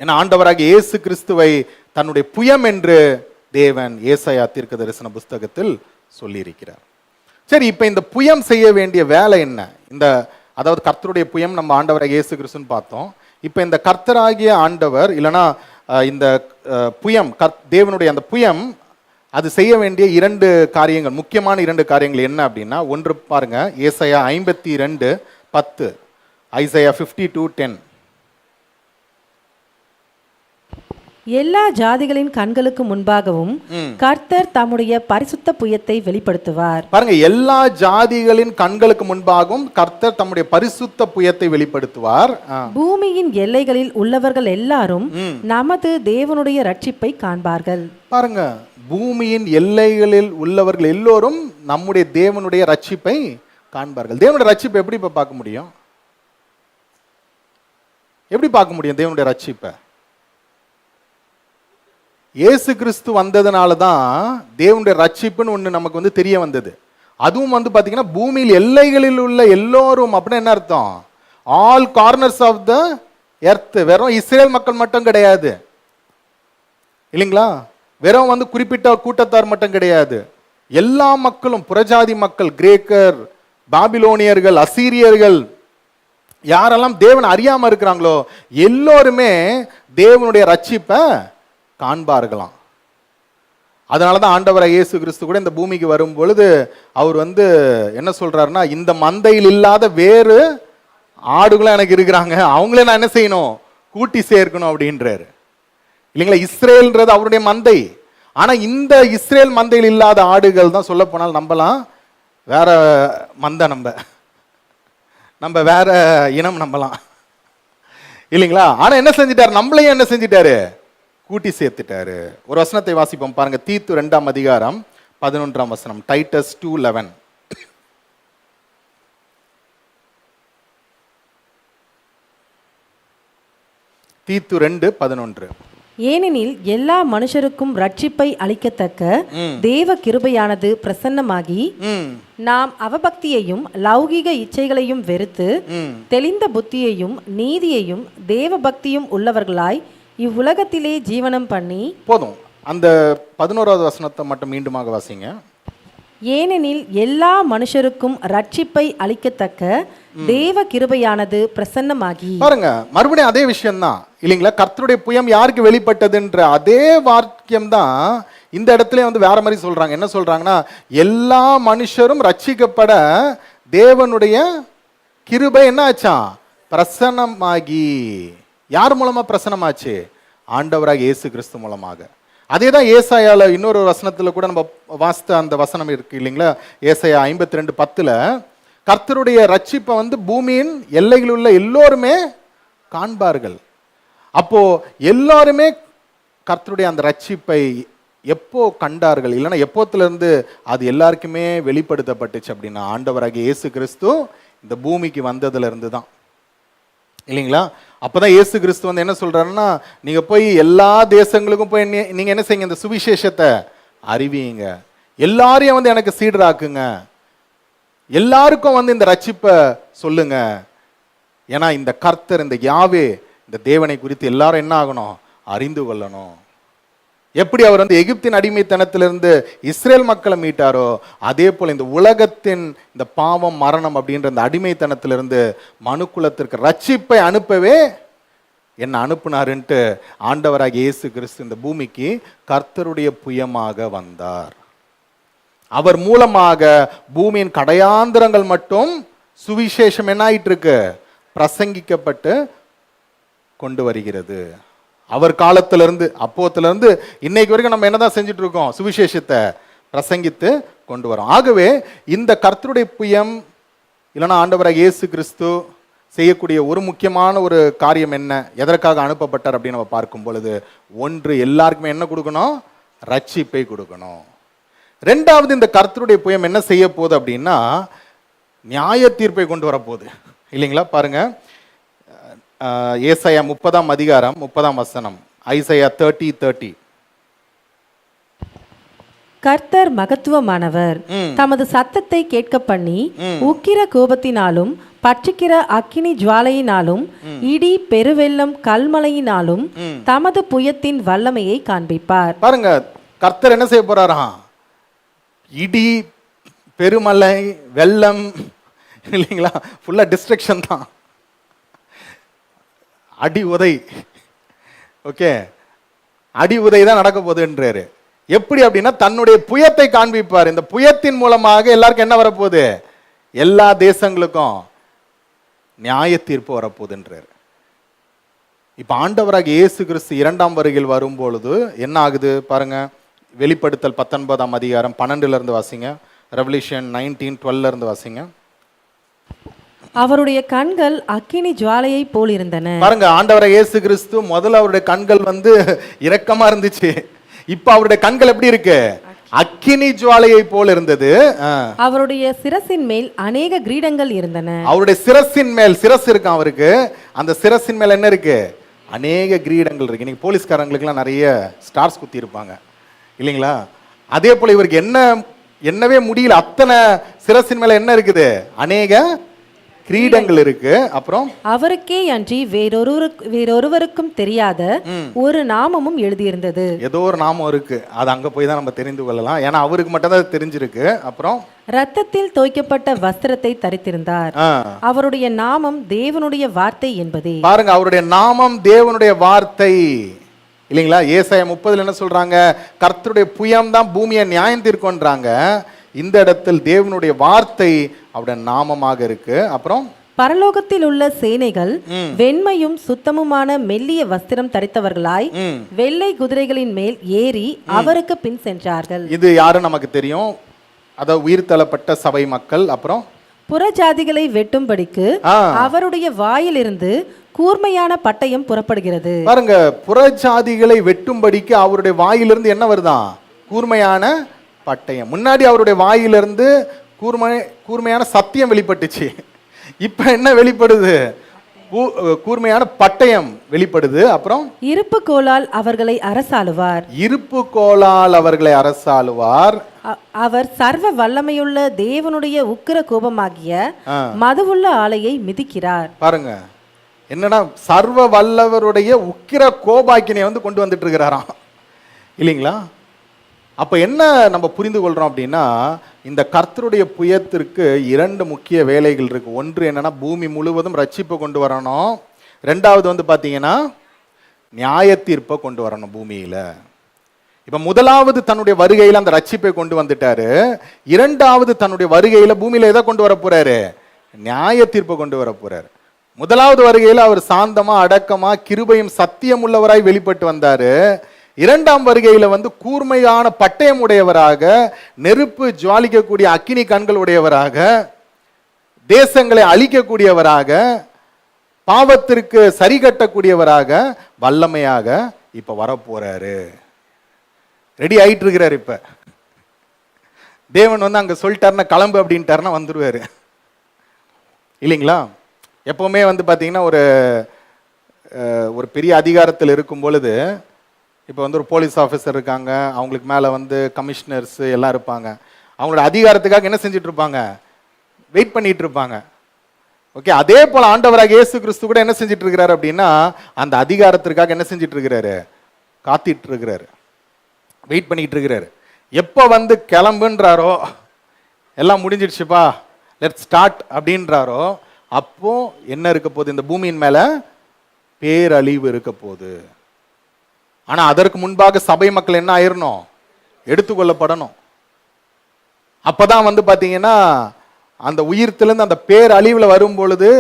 ஏன்னா ஆண்டவராகிய இயேசு கிறிஸ்துவை தன்னுடைய புயம் என்று தேவன் ஏசாயா தீர்க்கதரிசன புஸ்தகத்தில் சொல்லி இருக்கிறார். சரி, இப்ப இந்த புயம் செய்ய வேண்டிய வேலை என்ன? அதாவது கர்த்தருடைய புயம் நம்ம ஆண்டவராகிய இயேசு கிறிஸ்துன்னு பார்த்தோம். இப்ப இந்த கர்த்தராகிய ஆண்டவர் இல்லைன்னா இந்த புயம், தேவனுடைய அந்த புயம் அது செய்ய வேண்டிய 2 காரியங்கள், முக்கியமான 2 காரியங்கள் என்ன அப்படின்னா, ஒன்று பாருங்க, ஏசாயா 52:10, ஐசாயா 52:10. எல்லா ஜாதிகளின் கண்களுக்கு முன்பாகவும் கர்த்தர் தம்முடைய பரிசுத்த புயத்தை வெளிப்படுத்துவார். பாருங்க, எல்லா ஜாதிகளின் கண்களுக்கு முன்பாகவும் கர்த்தர் தம்முடைய பரிசுத்த புயத்தை வெளிப்படுத்துவார். பூமியின் எல்லைகளில் உள்ளவர்கள் எல்லாரும் நமது தேவனுடைய ரட்சிப்பை காண்பார்கள். பாருங்க, பூமியின் எல்லைகளில் உள்ளவர்கள் எல்லோரும் நம்முடைய தேவனுடைய ரட்சிப்பை காண்பார்கள். தேவனுடைய ரட்சிப்பை எப்படி இப்ப பார்க்க முடியும்? எப்படி பார்க்க முடியும் தேவனுடைய ரட்சிப்பை? இயேசு கிறிஸ்து வந்ததுனால தான் தேவனுடைய ரட்சிப்புன்னு ஒன்று நமக்கு தெரிய வந்தது. அதுவும் பார்த்தீங்கன்னா பூமியில் எல்லைகளில் உள்ள எல்லோரும் அப்படின்னா என்ன அர்த்தம்? All corners of the earth. வெறும் இஸ்ரேல் மக்கள் மட்டும் கிடையாது, இல்லைங்களா? வெறும் குறிப்பிட்ட கூட்டத்தார் மட்டும் கிடையாது. எல்லா மக்களும், புறஜாதி மக்கள், கிரேக்கர், பாபிலோனியர்கள், அசீரியர்கள், யாரெல்லாம் தேவன் அறியாம இருக்கிறாங்களோ எல்லோருமே தேவனுடைய ரட்சிப்பை காண்பார்களாம். அதனாலதான் ஆண்டவராகிய இயேசு கிறிஸ்து கூட இந்த பூமிக்கு வரும் பொழுது அவர் என்ன சொல்றாருன்னா, இந்த மந்தையில் இல்லாத வேறு ஆடுகளும் எனக்கு இருக்கிறாங்க, அவங்களே நான் என்ன செய்யணும்? கூட்டி சேர்க்கணும் அப்படின்றாரு, இல்லைங்களா? இஸ்ரேல்ன்றது அவருடைய மந்தை. ஆனா இந்த இஸ்ரேல் மந்தையில் இல்லாத ஆடுகள் தான் சொல்ல போனால் நம்பலாம் வேற மந்தை, நம்ம வேற இனம் நம்பலாம், இல்லைங்களா? ஆனா என்ன செஞ்சிட்டாரு? நம்மளையும் என்ன செஞ்சிட்டாரு? கூட்டி சேர்த்துட்டாரு. ஒரு வசனத்தை வாசிப்போம் பாருங்க, தீத்து 2:11 டைட்டஸ் 2:11. தீத்து 2:11. ஏனெனில் எல்லா மனுஷருக்கும் ரட்சிப்பை அளிக்கத்தக்க தேவ கிருபையானது பிரசன்னமாகி நாம் அவபக்தியையும் லௌகிக இச்சைகளையும் வெறுத்து தெளிந்த புத்தியையும் நீதியையும் தேவ பக்தியும் உள்ளவர்களாய் இவ்வுலகத்திலே ஜீவனம் பண்ணி. போதும், அந்த 11வது வசனத்தை மட்டும் மீண்டுமாக வாசிங்க. ஏனெனில் எல்லா மனுஷருக்கும் ரட்சிப்பை அளிக்கத்தக்க தேவ கிருபையானது பிரசன்னமாகி. பாருங்க, மறுபடியும் அதே விஷயம் தான், இல்லைங்களா? கர்த்தருடைய புயம் யாருக்கு வெளிப்பட்டதுன்ற அதே வாக்கியம் தான் இந்த இடத்துல வேற மாதிரி சொல்றாங்க. என்ன சொல்றாங்கன்னா, எல்லா மனுஷரும் ரட்சிக்கப்பட தேவனுடைய கிருபை என்ன ஆச்சாம்? பிரசன்னமாகி. யார் மூலமா பிரசன்னமாச்சு? ஆண்டவராக இயேசு கிறிஸ்து மூலமாக. அதே தான் ஏசாயால இன்னொரு வசனத்துல கூட நம்ம வாசித்த அந்த வசனம் இருக்கு, இல்லைங்களா? ஏசாயா 52:10 கர்த்தருடைய ரட்சிப்பை பூமியின் எல்லைகளில் உள்ள எல்லோருமே காண்பார்கள். அப்போ எல்லாருமே கர்த்தருடைய அந்த ரட்சிப்பை எப்போ கண்டார்கள்? இல்லைன்னா எப்போத்திலிருந்து அது எல்லாருக்குமே வெளிப்படுத்தப்பட்டுச்சு அப்படின்னா, ஆண்டவராகிய இயேசு கிறிஸ்து இந்த பூமிக்கு வந்ததுல இருந்து தான், இல்லைங்களா? அப்பதான் இயேசு கிறிஸ்து என்ன சொல்றாருன்னா, நீங்க போய் எல்லா தேசங்களுக்கும் போய் நீங்க என்ன செய்யுங்க? இந்த சுவிசேஷத்தை அறிவியுங்க, எல்லாரையும் எனக்கு சீடராக்குங்க, எல்லாருக்கும் இந்த ரட்சிப்பை சொல்லுங்க. ஏன்னா இந்த கர்த்தர், இந்த யாவே, இந்த தேவனை குறித்து எல்லாரும் என்ன ஆகணும்? அறிந்து கொள்ளணும். எப்படி அவர் எகிப்தின் அடிமைத்தனத்திலிருந்து இஸ்ரேல் மக்களை மீட்டாரோ, அதே போல இந்த உலகத்தின் இந்த பாவம், மரணம் அப்படின்ற இந்த அடிமைத்தனத்திலிருந்து மனுக்குலத்திற்கு ரட்சிப்பை அனுப்பவே என்னை அனுப்புனாருன்ட்டு ஆண்டவராகிய இயேசு கிறிஸ்து இந்த பூமிக்கு கர்த்தருடைய புயமாக வந்தார். அவர் மூலமாக பூமியின் கடையாந்திரங்கள் மட்டும் சுவிசேஷம் என்ன ஆயிட்டு இருக்கு, பிரசங்கிக்கப்பட்டு கொண்டு வருகிறது. அவர் காலத்திலிருந்து அப்போத்திலிருந்து இன்னைக்கு வரைக்கும் நம்ம என்னதான் செஞ்சுட்டு இருக்கோம், சுவிசேஷத்தை பிரசங்கித்து கொண்டு வரோம். ஆகவே இந்த கர்த்தருடைய புயம் இல்லைன்னா ஆண்டவராகிய இயேசு கிறிஸ்து செய்யக்கூடிய ஒரு முக்கியமான ஒரு காரியம் என்ன, எதற்காக அனுப்பப்பட்டார் அப்படின்னு நம்ம பார்க்கும் பொழுது, ஒன்று, எல்லாருக்குமே என்ன கொடுக்கணும், ரட்சிப்பை கொடுக்கணும். ரெண்டாவது, இந்த கர்த்தருடைய புயம் என்ன செய்ய போகுது அப்படின்னா, நியாய தீர்ப்பை கொண்டு வரப்போகுது இல்லைங்களா. பாருங்க, ஏசாயா 30ஆம் அதிகாரம் 30ஆம் வசனம், ஐசாயா 30:30. கர்த்தர் மகத்துவமானவர், தமது சத்தத்தை கேட்க பண்ணி உக்கிர கோபத்தினாலும் பட்சிக்கிற அக்கினி ஜுவாலையினாலும் இடி பெருவெள்ளம் கல்மலையினாலும் தமது புயத்தின் வல்லமையை காண்பிப்பார். பாருங்க, கர்த்தர் என்ன செய்ய போறாராம், இடி பெருமலை வெள்ளம் இல்லைங்களா, ஃபுல்லா டிஸ்ட்ரக்ஷன் தான், அடி உதை. ஓகே, அடி உதை தான் நடக்க போகுதுன்றாரு. எப்படி அப்படின்னா, தன்னுடைய புயத்தை காண்பிப்பார். இந்த புயத்தின் மூலமாக எல்லாருக்கும் என்ன வரப்போகுது, எல்லா தேசங்களுக்கும் நியாய தீர்ப்பு வரப்போகுதுன்றார். இப்ப ஆண்டவராக இயேசு கிறிஸ்து 2ஆம் வருகையில் வரும் பொழுது என்ன ஆகுது பாருங்க. வெளிப்படுத்தல் 19ஆம் அதிகாரம் 12ல இருந்து வாசிங்க. ரெவல்யூஷன் 19:12ல இருந்து வாசிங்க. அவருடைய கண்கள் அக்கினி ஜுவாலையை போல் இருந்தன. பாருங்க, ஆண்டவராக இயேசு கிறிஸ்து முதல்ல அவருடைய கண்கள் இரக்கமா இருந்துச்சு. இப்ப அவருடைய கண்கள் எப்படி இருக்கு, அக்கினி ஜுவாலையை போல் இருந்தது. அவருடைய சிரசின் மேல் அநேக கிரீடங்கள் இருந்தன. அவருடைய சிரசின் மேல், சிரஸ் இருக்கு அவருக்கு, அந்த சிரசின் மேல் என்ன இருக்கு, அநேக கிரீடங்கள் இருக்கு. நீங்க போலீஸ்காரங்களுக்குலாம் நிறைய ஸ்டார்ஸ் குத்தி இருப்பாங்க இல்லைங்களா. அதே போல இவருக்கு என்னவே முடியல, அத்தனை சிரசின் மேல என்ன இருக்குது, அநேக கிரீடங்கள் இருக்கு. அப்புறம் அவருக்கே அன்றி வேறொருவருக்கும் தெரியாத ஒரு நாமமும் எழுதியிருந்தது. ஏதோ ஒரு நாமம் இருக்கு, அது அங்க போய் தான் நம்ம தெரிந்து கொள்ளலாம், ஏன்னா அவருக்கு மட்டும் தான் தெரிஞ்சிருக்கு. அப்புறம் இரத்தத்தில் தோய்க்கப்பட்ட வஸ்திரத்தை தரித்திருந்தார். அவருடைய நாமம் தேவனுடைய வார்த்தை என்பதே. பாருங்க, அவருடைய நாமம் தேவனுடைய வார்த்தை இல்லைங்களா. ஏசாயா 30ல என்ன சொல்றாங்க, கர்த்தருடைய புயம் தான் பூமியை நியாயம் தீர்க்கொன்றாங்க. இந்த இடத்தில் தேவனுடைய வார்த்தை அவருடைய நாமமாக இருக்கு. அப்புறம் பரலோகத்தில் உள்ள சேனைகள் வெண்மையும் சுத்தமுமான மெல்லிய வஸ்திரம் தரித்தவர்களாய் வெள்ளை குதிரைகளின் மேல் ஏறி அவருக்கு பின் சென்றார்கள். இது யாரு நமக்கு தெரியும், அதாவது உயிர் தள்ளப்பட்ட சபை மக்கள். அப்புறம் புறஜாதிகளை வெட்டும்படிக்கு அவருடைய வாயிலிருந்து கூர்மையான பட்டயம் புறப்படுகிறது. பாருங்க, புறஜாதிகளை வெட்டும்படிக்கு அவருடைய வாயிலிருந்து என்ன வருதான், கூர்மையான பட்டயம். முன்னாடி அவருடைய வாயிலிருந்து கூர்மையான சத்தியம் வெளிப்பட்டுச்சு. இப்ப என்ன வெளிப்படுது, கூர்மையான பட்டயம் வெளிப்படுது. அப்புறம் இருப்பு கோலால் அவர்களை அரசாளுவார். இருப்பு கோலால் அவர்களை அரசாளுவார். அவர் சர்வ வல்லமையுள்ள தேவனுடைய உக்கிர கோபமாகிய மதுவுள்ள ஆலையை மிதிக்கிறார். பாருங்க, என்னன்னா சர்வ வல்லவருடைய உக்கிர கோபாக்கினை கொண்டு வந்துட்டு இருக்கிறாராம் இல்லைங்களா. அப்ப என்ன நம்ம புரிந்து கொள்றோம் அப்படின்னா, இந்த கர்த்தருடைய புயத்திற்கு 2 முக்கிய வேலைகள் இருக்கு. ஒன்று என்னன்னா, பூமி முழுவதும் ரட்சிப்பை கொண்டு வரணும். ரெண்டாவது பாத்தீங்கன்னா, நியாய தீர்ப்பை கொண்டு வரணும் பூமியில. இப்ப முதலாவது தன்னுடைய வருகையில அந்த ரட்சிப்பை கொண்டு வந்துட்டாரு. இரண்டாவது தன்னுடைய வருகையில பூமியில எதை கொண்டு வர போறாரு, நியாய தீர்ப்பை கொண்டு வர போறாரு. முதலாவது வருகையில அவர் சாந்தமா அடக்கமா கிருபையும் சத்தியம் உள்ளவராய் வெளிப்பட்டு வந்தாரு. இரண்டாம் வருகையில கூர்மையான பட்டயம் உடையவராக, நெருப்பு ஜுவாலிக்கக்கூடிய அக்கினி கண்கள் உடையவராக, தேசங்களை அழிக்கக்கூடியவராக, பாவத்திற்கு சரி கட்டக்கூடியவராக, வல்லமையாக இப்ப வரப்போறாரு. ரெடி ஆயிட்டு இருக்கிறாரு. இப்ப தேவன் அங்க சொல்லிட்டாருன்னா கிளம்பு அப்படின்ட்டாருன்னா வந்துருவாரு இல்லைங்களா. எப்பவுமே பாத்தீங்கன்னா ஒரு பெரிய அதிகாரத்தில் இருக்கும் பொழுது, இப்போ ஒரு போலீஸ் ஆஃபீஸர் இருக்காங்க, அவங்களுக்கு மேலே கமிஷனர்ஸ் எல்லாம் இருப்பாங்க. அவங்களோட அதிகாரத்துக்காக என்ன செஞ்சுட்டு இருப்பாங்க, வெயிட் பண்ணிட்டு இருப்பாங்க. ஓகே, அதே போல ஆண்டவராக இயேசு கிறிஸ்து கூட என்ன செஞ்சுட்டு இருக்கிறாரு அப்படின்னா, அந்த அதிகாரத்திற்காக என்ன செஞ்சுட்டு இருக்கிறாரு, காத்திட்டு இருக்கிறாரு, வெயிட் பண்ணிட்டு இருக்கிறாரு. எப்போ கிளம்புன்றாரோ, எல்லாம் முடிஞ்சிடுச்சுப்பா லெட்ஸ் ஸ்டார்ட் அப்படின்றாரோ, அப்போ என்ன இருக்க போகுது, இந்த பூமியின் மேல பேரழிவு இருக்க போகுது. ஆனா அதற்கு முன்பாக சபை மக்கள் என்ன ஆயிரணும்? எடுத்துக்கொள்ளப்படணும். அப்பதான் வந்து பாத்தீங்கன்னா அந்த உயிர்த்திலிருந்து அந்த பேரழிவுல வரும் பொழுது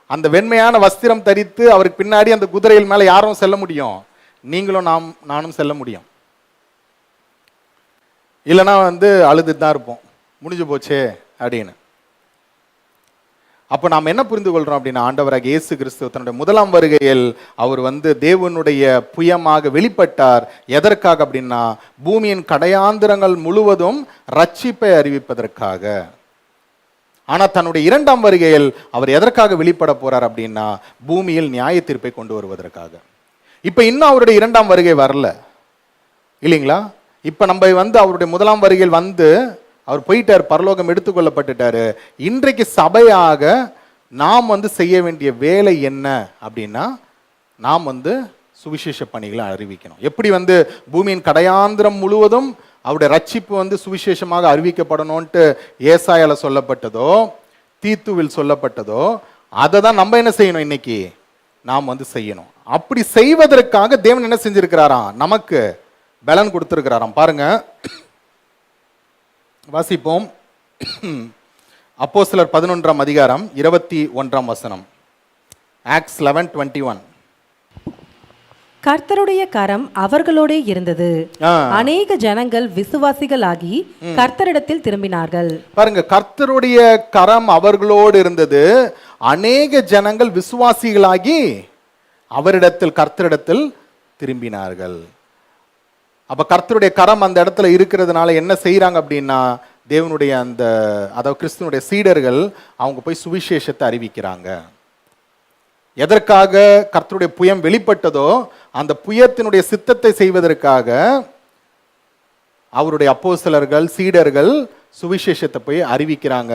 அந்த வெண்மையான வஸ்திரம் தரித்து அவருக்கு பின்னாடி அந்த குதிரையில் மேல யாரும் செல்ல முடியும்? நீங்களும் நானும் செல்ல முடியும். இல்லைன்னா வந்து அழுதுட்டு தான் இருப்போம், முடிஞ்சு போச்சே அப்படின்னு. அப்போ நாம் என்ன புரிந்து கொள்றோம் அப்படின்னா, ஆண்டவராக இயேசு கிறிஸ்து தன்னுடைய முதலாம் வருகையில் அவர் வந்து தேவனுடைய புயமாக வெளிப்பட்டார். எதற்காக அப்படின்னா, பூமியின் கடையாந்திரங்கள் முழுவதும் ரட்சிப்பை அறிவிப்பதற்காக. ஆனா தன்னுடைய இரண்டாம் வருகையில் அவர் எதற்காக வெளிப்பட போறார் அப்படின்னா, பூமியில் நியாய தீர்ப்பை கொண்டு வருவதற்காக. இப்ப இன்னும் அவருடைய இரண்டாம் வருகை வரல இல்லைங்களா? இப்ப நம்ம வந்து அவருடைய முதலாம் வருகையில் வந்து அவர் போயிட்டார், பரலோகம் எடுத்துக்கொள்ளப்பட்டுட்டாரு. இன்றைக்கு சபையாக நாம் வந்து செய்ய வேண்டிய வேலை என்ன அப்படின்னா, நாம் வந்து சுவிசேஷ பணிகளை அறிவிக்கணும். எப்படி வந்து பூமியின் கடையாந்திரம் முழுவதும் அவருடைய ரட்சிப்பு வந்து சுவிசேஷமாக அறிவிக்கப்படணும்ட்டு ஏசாயால சொல்லப்பட்டதோ, தீத்துவில் சொல்லப்பட்டதோ, அதை தான் நம்ம என்ன செய்யணும்? இன்னைக்கு நாம் வந்து செய்யணும். அப்படி செய்வதற்காக தேவன் என்ன செஞ்சிருக்கிறாராம்? நமக்கு பலன் கொடுத்திருக்கிறாராம். பாருங்க, வாசிப்போம். அப்போஸ்தலர் 11ஆம் அதிகாரம் 21ஆம் வசனம். ஆக்ட்ஸ் 11:21. கர்த்தருடைய கரம் அவர்களோடே இருந்தது, அநேக ஜனங்கள் விசுவாசிகளாகி கர்த்தரிடத்தில் திரும்பினார்கள். பாருங்க, கர்த்தருடைய கரம் அவர்களோடு இருந்தது, அநேக ஜனங்கள் விசுவாசிகளாகி அவரிடத்தில் கர்த்தரிடத்தில் திரும்பினார்கள். அப்ப கர்த்தருடைய கரம் அந்த இடத்துல இருக்கிறதுனால என்ன செய்யறாங்க அப்படின்னா, தேவனுடைய அந்த அதாவது கிறிஸ்துவனுடைய சீடர்கள் அவங்க போய் சுவிசேஷத்தை அறிவிக்கிறாங்க. எதற்காக கர்த்தருடைய புயம் வெளிப்பட்டதோ அந்த புயத்தினுடைய சித்தத்தை செய்வதற்காக அவருடைய அப்போஸ்தலர்கள் சீடர்கள் சுவிசேஷத்தை போய் அறிவிக்கிறாங்க.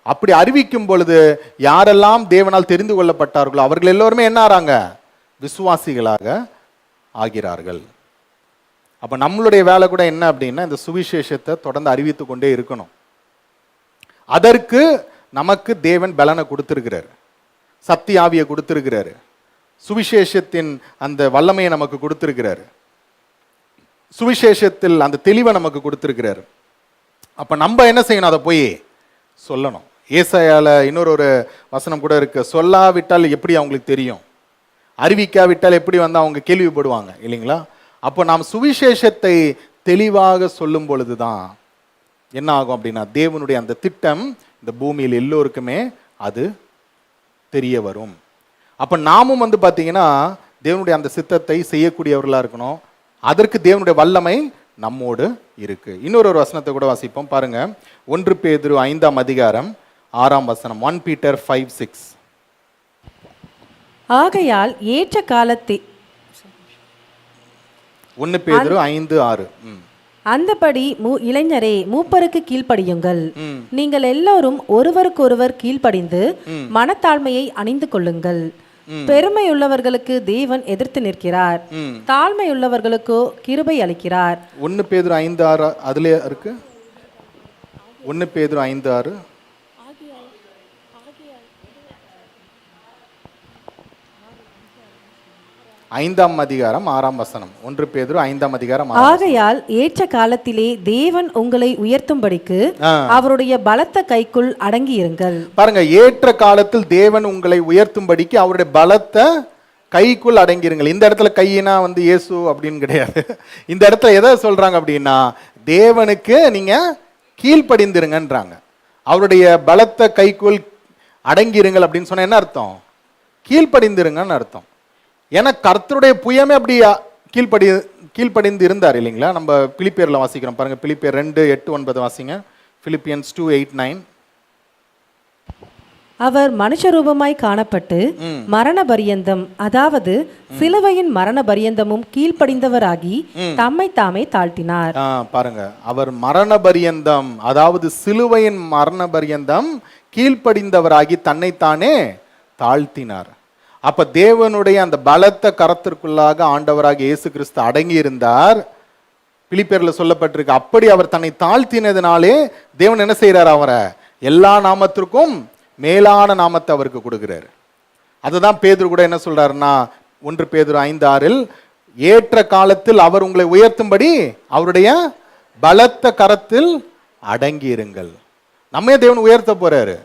அப்படி அறிவிக்கும் பொழுது யாரெல்லாம் தேவனால் தெரிந்து கொள்ளப்பட்டார்களோ அவர்கள் எல்லோருமே என்ன ஆறாங்க? விசுவாசிகளாக ஆகிறார்கள். அப்ப நம்மளுடைய வேலை கூட என்ன அப்படின்னா, இந்த சுவிசேஷத்தை தொடர்ந்து அறிவித்து கொண்டே இருக்கணும். அதற்கு நமக்கு தேவன் பலனை கொடுத்திருக்கிறார், சக்தி ஆவியை கொடுத்திருக்கிறாரு, சுவிசேஷத்தின் அந்த வல்லமையை நமக்கு கொடுத்திருக்கிறாரு, சுவிசேஷத்தில் அந்த தெளிவை நமக்கு கொடுத்திருக்கிறாரு. அப்ப நம்ம என்ன செய்யணும்? அதை போய் சொல்லணும். ஏசாயால இன்னொரு வசனம் கூட இருக்கு, சொல்லாவிட்டால் எப்படி அவங்களுக்கு தெரியும், அறிவிக்காவிட்டால் எப்படி வந்து அவங்க கேள்விப்படுவாங்க இல்லைங்களா? அப்போ நாம் சுவிசேஷத்தை தெளிவாக சொல்லும் பொழுதுதான் என்ன ஆகும் அப்படின்னா, தேவனுடைய அந்த திட்டம் இந்த பூமியில் எல்லோருக்குமே அது தெரிய வரும். அப்ப நாமும் வந்து பாத்தீங்கன்னா தேவனுடைய அந்த சித்தத்தை செய்யக்கூடியவர்களா இருக்கணும். அதற்கு தேவனுடைய வல்லமை நம்மோடு இருக்கு. இன்னொரு வசனத்தை கூட வாசிப்போம் பாருங்க, 1 பேதுரு 5ஆம் அதிகாரம் 6ஆம் வசனம். 1 Peter 5:6. ஆகையால் ஏற்ற காலத்தை 1 பேதுரு 5:6. அந்தபடி இளைஞரே மூப்பருக்கு கீழ்ப்படியுங்கள். நீங்கள் எல்லோரும் ஒருவருக்கொருவர் கீழ்ப்படிந்து மனத்தாழ்மையை அணிந்து கொள்ளுங்கள். பெருமையுள்ளவர்களுக்கு தேவன் எதிர்த்து நிற்கிறார், தாழ்மையுள்ளவர்களுக்கோ கிருபை அளிக்கிறார். 1 பேதுரு 5:6 அதுல இருக்கு. 1 பேதுரு 5:6. 5ஆம் அதிகாரம் 6ஆம் வசனம். 1 பேதுரு 5ஆம் அதிகாரம். ஆகையால் ஏற்ற காலத்திலே தேவன் உங்களை உயர்த்தும்படிக்கு அவருடைய பலத்த கைக்குள் அடங்கி இருங்கள். பாருங்க, ஏற்ற காலத்தில் தேவன் உங்களை உயர்த்தும்படிக்கு அவருடைய பலத்த கைக்குள் அடங்கிருங்கள். இந்த இடத்துல கையினா வந்து இயேசு அப்படின்னு கிடையாது. இந்த இடத்துல எதை சொல்றாங்க அப்படின்னா, தேவனுக்கு நீங்க கீழ்ப்படிந்திருங்கன்றாங்க. அவருடைய பலத்த கைக்குள் அடங்கிருங்கள் அப்படின்னு சொன்னா என்ன அர்த்தம்? கீழ்ப்படிந்திருங்கன்னு அர்த்தம். ஏன்னா கர்த்தருடைய புயமே அப்படி கீழ்ப்படிந்து இருந்தார் இல்லைங்களா? நம்ம பிலிப்பியர்ல வாசிக்கிறோம் பாருங்க, பிலிப்பியர் 2:8-9 வாசிங்க. Philippians 2:8-9. அவர் மனுஷரூபமாய் காணப்பட்டு மரண பரியந்தம், அதாவது சிலுவையின் மரண பரியந்தமும் கீழ்ப்படிந்தவராகி தம்மை தாமே தாழ்த்தினார். பாருங்க, அவர் மரண பரியந்தம், அதாவது சிலுவையின் மரண பரியந்தம் கீழ்ப்படிந்தவராகி தன்னைத்தானே தாழ்த்தினார். அப்ப தேவனுடைய அந்த பலத்த கரத்திற்குள்ளாக ஆண்டவராக இயேசு கிறிஸ்து அடங்கி இருந்தார். பிலிப்பியர்ல சொல்லப்பட்டிருக்கு, அப்படி அவர் தன்னை தாழ்த்தினதுனாலே தேவன் என்ன செய்யறார்? அவரை எல்லா நாமத்திற்கும் மேலான நாமத்தை அவருக்கு கொடுக்கிறார். அதுதான் பேதுரு கூட என்ன சொல்றாருன்னா, 1 பேதுரு 5:6 ஏற்ற காலத்தில் அவர் உங்களை உயர்த்தும்படி அவருடைய பலத்த கரத்தில் அடங்கி இருங்கள். நம்மே தேவன் உயர்த்த போறாரு.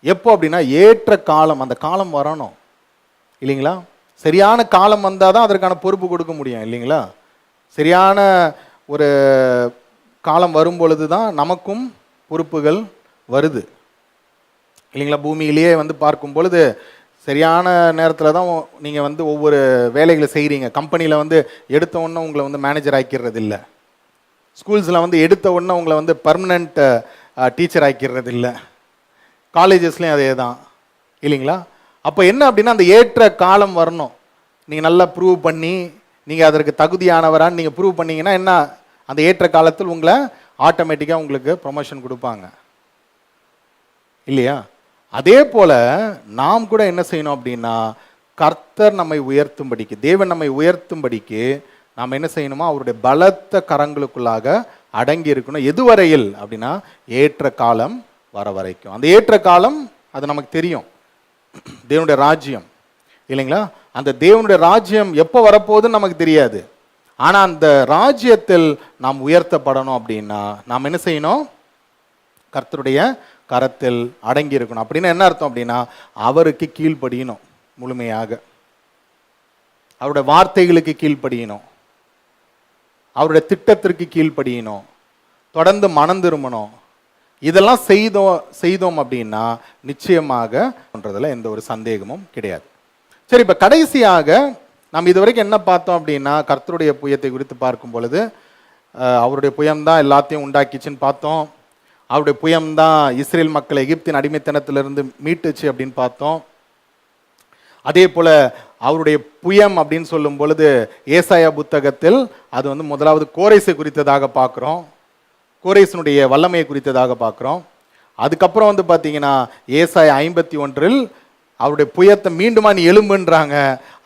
எப்போ அப்படின்னா ஏற்ற காலம், அந்த காலம் வரணும் இல்லைங்களா? சரியான காலம் வந்தால் தான் அதற்கான பொறுப்பு கொடுக்க முடியும் இல்லைங்களா? சரியான ஒரு காலம் வரும் பொழுது தான் நமக்கும் பொறுப்புகள் வருது இல்லைங்களா? பூமியிலேயே வந்து பார்க்கும் பொழுது சரியான நேரத்தில் தான் நீங்கள் வந்து ஒவ்வொரு வேலைகளை செய்கிறீங்க. கம்பெனியில் வந்து எடுத்த உடனே உங்களை வந்து மேனேஜர் ஆக்கிடுறது இல்லை. ஸ்கூல்ஸில் வந்து எடுத்த உடனே உங்களை வந்து பர்மனண்ட் டீச்சர் ஆக்கிடுறது இல்லை. காலேஜஸ்லேயும் அதே தான் இல்லைங்களா? அப்போ என்ன அப்படின்னா அந்த ஏற்ற காலம் வரணும். நீங்கள் நல்லா ப்ரூவ் பண்ணி நீங்கள் அதற்கு தகுதியானவரான்னு நீங்கள் ப்ரூவ் பண்ணீங்கன்னா என்ன, அந்த ஏற்ற காலத்தில் உங்களை ஆட்டோமேட்டிக்காக உங்களுக்கு ப்ரொமோஷன் கொடுப்பாங்க இல்லையா? அதே போல் நாம் கூட என்ன செய்யணும் அப்படின்னா, கர்த்தர் நம்மை உயர்த்தும்படிக்கு, தேவன் நம்மை உயர்த்தும்படிக்கு நாம் என்ன செய்யணுமா, அவருடைய பலத்த கரங்களுக்குள்ளாக அடங்கி இருக்கணும். எதுவரையில் அப்படின்னா ஏற்ற காலம் வர வரைக்கும். அந்த ஏற்ற காலம் அது நமக்கு தெரியும், தேவனுடைய ராஜ்யம் இல்லைங்களா? அந்த தேவனுடைய ராஜ்யம் எப்போ வரப்போகுதுன்னு நமக்கு தெரியாது. ஆனால் அந்த ராஜ்யத்தில் நாம் உயர்த்தப்படணும் அப்படின்னா நாம் என்ன செய்யணும், கர்த்தருடைய கரத்தில் அடங்கி இருக்கணும். அப்படின்னா என்ன அர்த்தம் அப்படின்னா அவருக்கு கீழ்ப்படியணும், முழுமையாக அவருடைய வார்த்தைகளுக்கு கீழ்ப்படியணும், அவருடைய திட்டத்திற்கு கீழ்ப்படியணும், தொடர்ந்து மனம் திரும்பணும். இதெல்லாம் செய்தோம் அப்படின்னா நிச்சயமாக பண்றதுல எந்த ஒரு சந்தேகமும் கிடையாது. சரி, இப்போ கடைசியாக நாம் இதுவரைக்கும் என்ன பார்த்தோம் அப்படின்னா, கர்த்தருடைய புயத்தை குறித்து பார்க்கும் பொழுது அவருடைய புயம்தான் எல்லாத்தையும் உண்டாக்கிச்சுன்னு பார்த்தோம். அவருடைய புயம்தான் இஸ்ரேல் மக்களை எகிப்தின் அடிமைத்தனத்திலிருந்து மீட்டுச்சு அப்படின்னு பார்த்தோம். அதே போல அவருடைய புயம் அப்படின்னு சொல்லும் பொழுது ஏசாயா புத்தகத்தில் அது வந்து முதலாவது கோரேசை குறித்ததாக பார்க்குறோம், கோரேசனுடைய வல்லமையை குறித்ததாக பார்க்குறோம். அதுக்கப்புறம் வந்து பார்த்தீங்கன்னா ஏசாயா 51 அவருடைய புயத்தை மீண்டுமா நீ எழும்புன்றாங்க.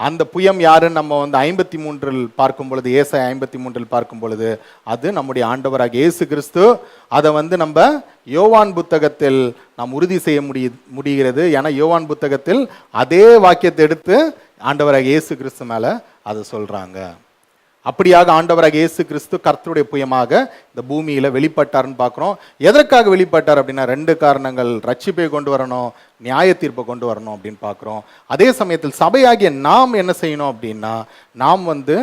அந்த புயம் யாருன்னு நம்ம வந்து 53 பார்க்கும் பொழுது, ஏசாயா 53 பார்க்கும் பொழுது அது நம்முடைய ஆண்டவராக இயேசு கிறிஸ்து. அதை வந்து நம்ம யோவான் புத்தகத்தில் நாம் உறுதி செய்ய முடிகிறது. ஏன்னா யோவான் புத்தகத்தில் அதே வாக்கியத்தை எடுத்து ஆண்டவராக இயேசு கிறிஸ்து மேலே அதை சொல்கிறாங்க. அப்படியாக ஆண்டவராக இயேசு கிறிஸ்து கர்த்தருடைய புயமாக இந்த பூமியில வெளிப்பட்டார்னு பார்க்குறோம். எதற்காக வெளிப்பட்டார் அப்படின்னா 2 காரணங்கள். ரட்சிப்பை கொண்டு வரணும், நியாய தீர்ப்பை கொண்டு வரணும் அப்படின்னு பார்க்குறோம். அதே சமயத்தில் சபையாகிய நாம் என்ன செய்யணும் அப்படின்னா, நாம் வந்து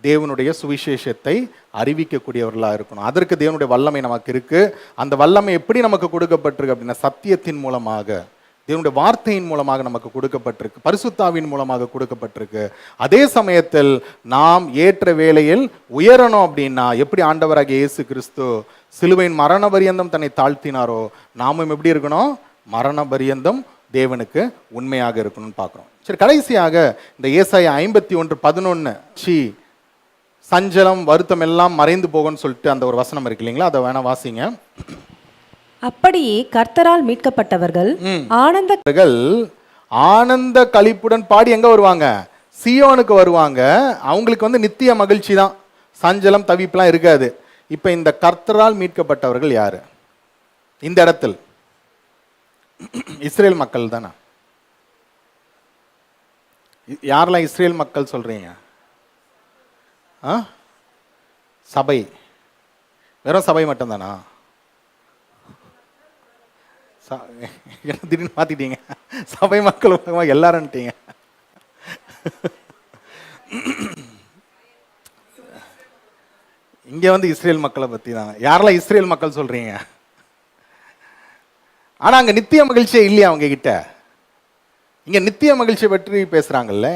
தேவனுடைய சுவிசேஷத்தை அறிவிக்கக்கூடியவர்களாக இருக்கணும். அதற்கு தேவனுடைய வல்லமை நமக்கு இருக்கு. அந்த வல்லமை எப்படி நமக்கு கொடுக்கப்பட்டிருக்கு அப்படின்னா, சத்தியத்தின் மூலமாக, தேவனுடைய வார்த்தையின் மூலமாக நமக்கு கொடுக்கப்பட்டிருக்கு, பரிசுத்தாவின் மூலமாக கொடுக்கப்பட்டிருக்கு. அதே சமயத்தில் நாம் ஏற்ற வேளையில் உயரணும் அப்படின்னா, எப்படி ஆண்டவராகிய இயேசு கிறிஸ்து சிலுவையின் மரண பரியந்தம் தன்னை தாழ்த்தினாரோ, நாமும் எப்படி இருக்கணும், மரண பரியந்தம் தேவனுக்கு உண்மையாக இருக்கணும்னு பார்க்குறோம். சரி, கடைசியாக இந்த ஏசாயா 51:11 சஞ்சலம் வருத்தம் எல்லாம் மறைந்து போகும்னு சொல்லிட்டு அந்த ஒரு வசனம் இருக்கு இல்லைங்களா, அதை வேணா வாசிங்க. அப்படியே கர்த்தரால் மீட்கப்பட்டவர்கள் ஆனந்த களிப்புடன் பாடி எங்க வருவாங்க, சியோனுக்கு வருவாங்க. அவங்களுக்கு வந்து நித்திய மகிழ்ச்சி தான், சஞ்சலம் தவிப்புலாம் இருக்காது. இப்ப இந்த கர்த்தரால் மீட்கப்பட்டவர்கள் யாரு இந்த இடத்தில்? இஸ்ரேல் மக்கள் தானே. யாரெல்லாம் இஸ்ரேல் மக்கள் சொல்றீங்க? சபை, வெறும் சபை மட்டும்தானா? திடீர்னு மாத்திட்டீங்க, சபை மக்கள் எல்லாரும்ட்டீங்க. இங்க வந்து இஸ்ரேல் மக்களை பத்தி தான். யாரெல்லாம் இஸ்ரேல் மக்கள் சொல்றீங்க? ஆனா அங்க நித்திய மகிழ்ச்சியே இல்லையா அவங்க கிட்ட? இங்க நித்திய மகிழ்ச்சியை பற்றி பேசுறாங்கல்ல.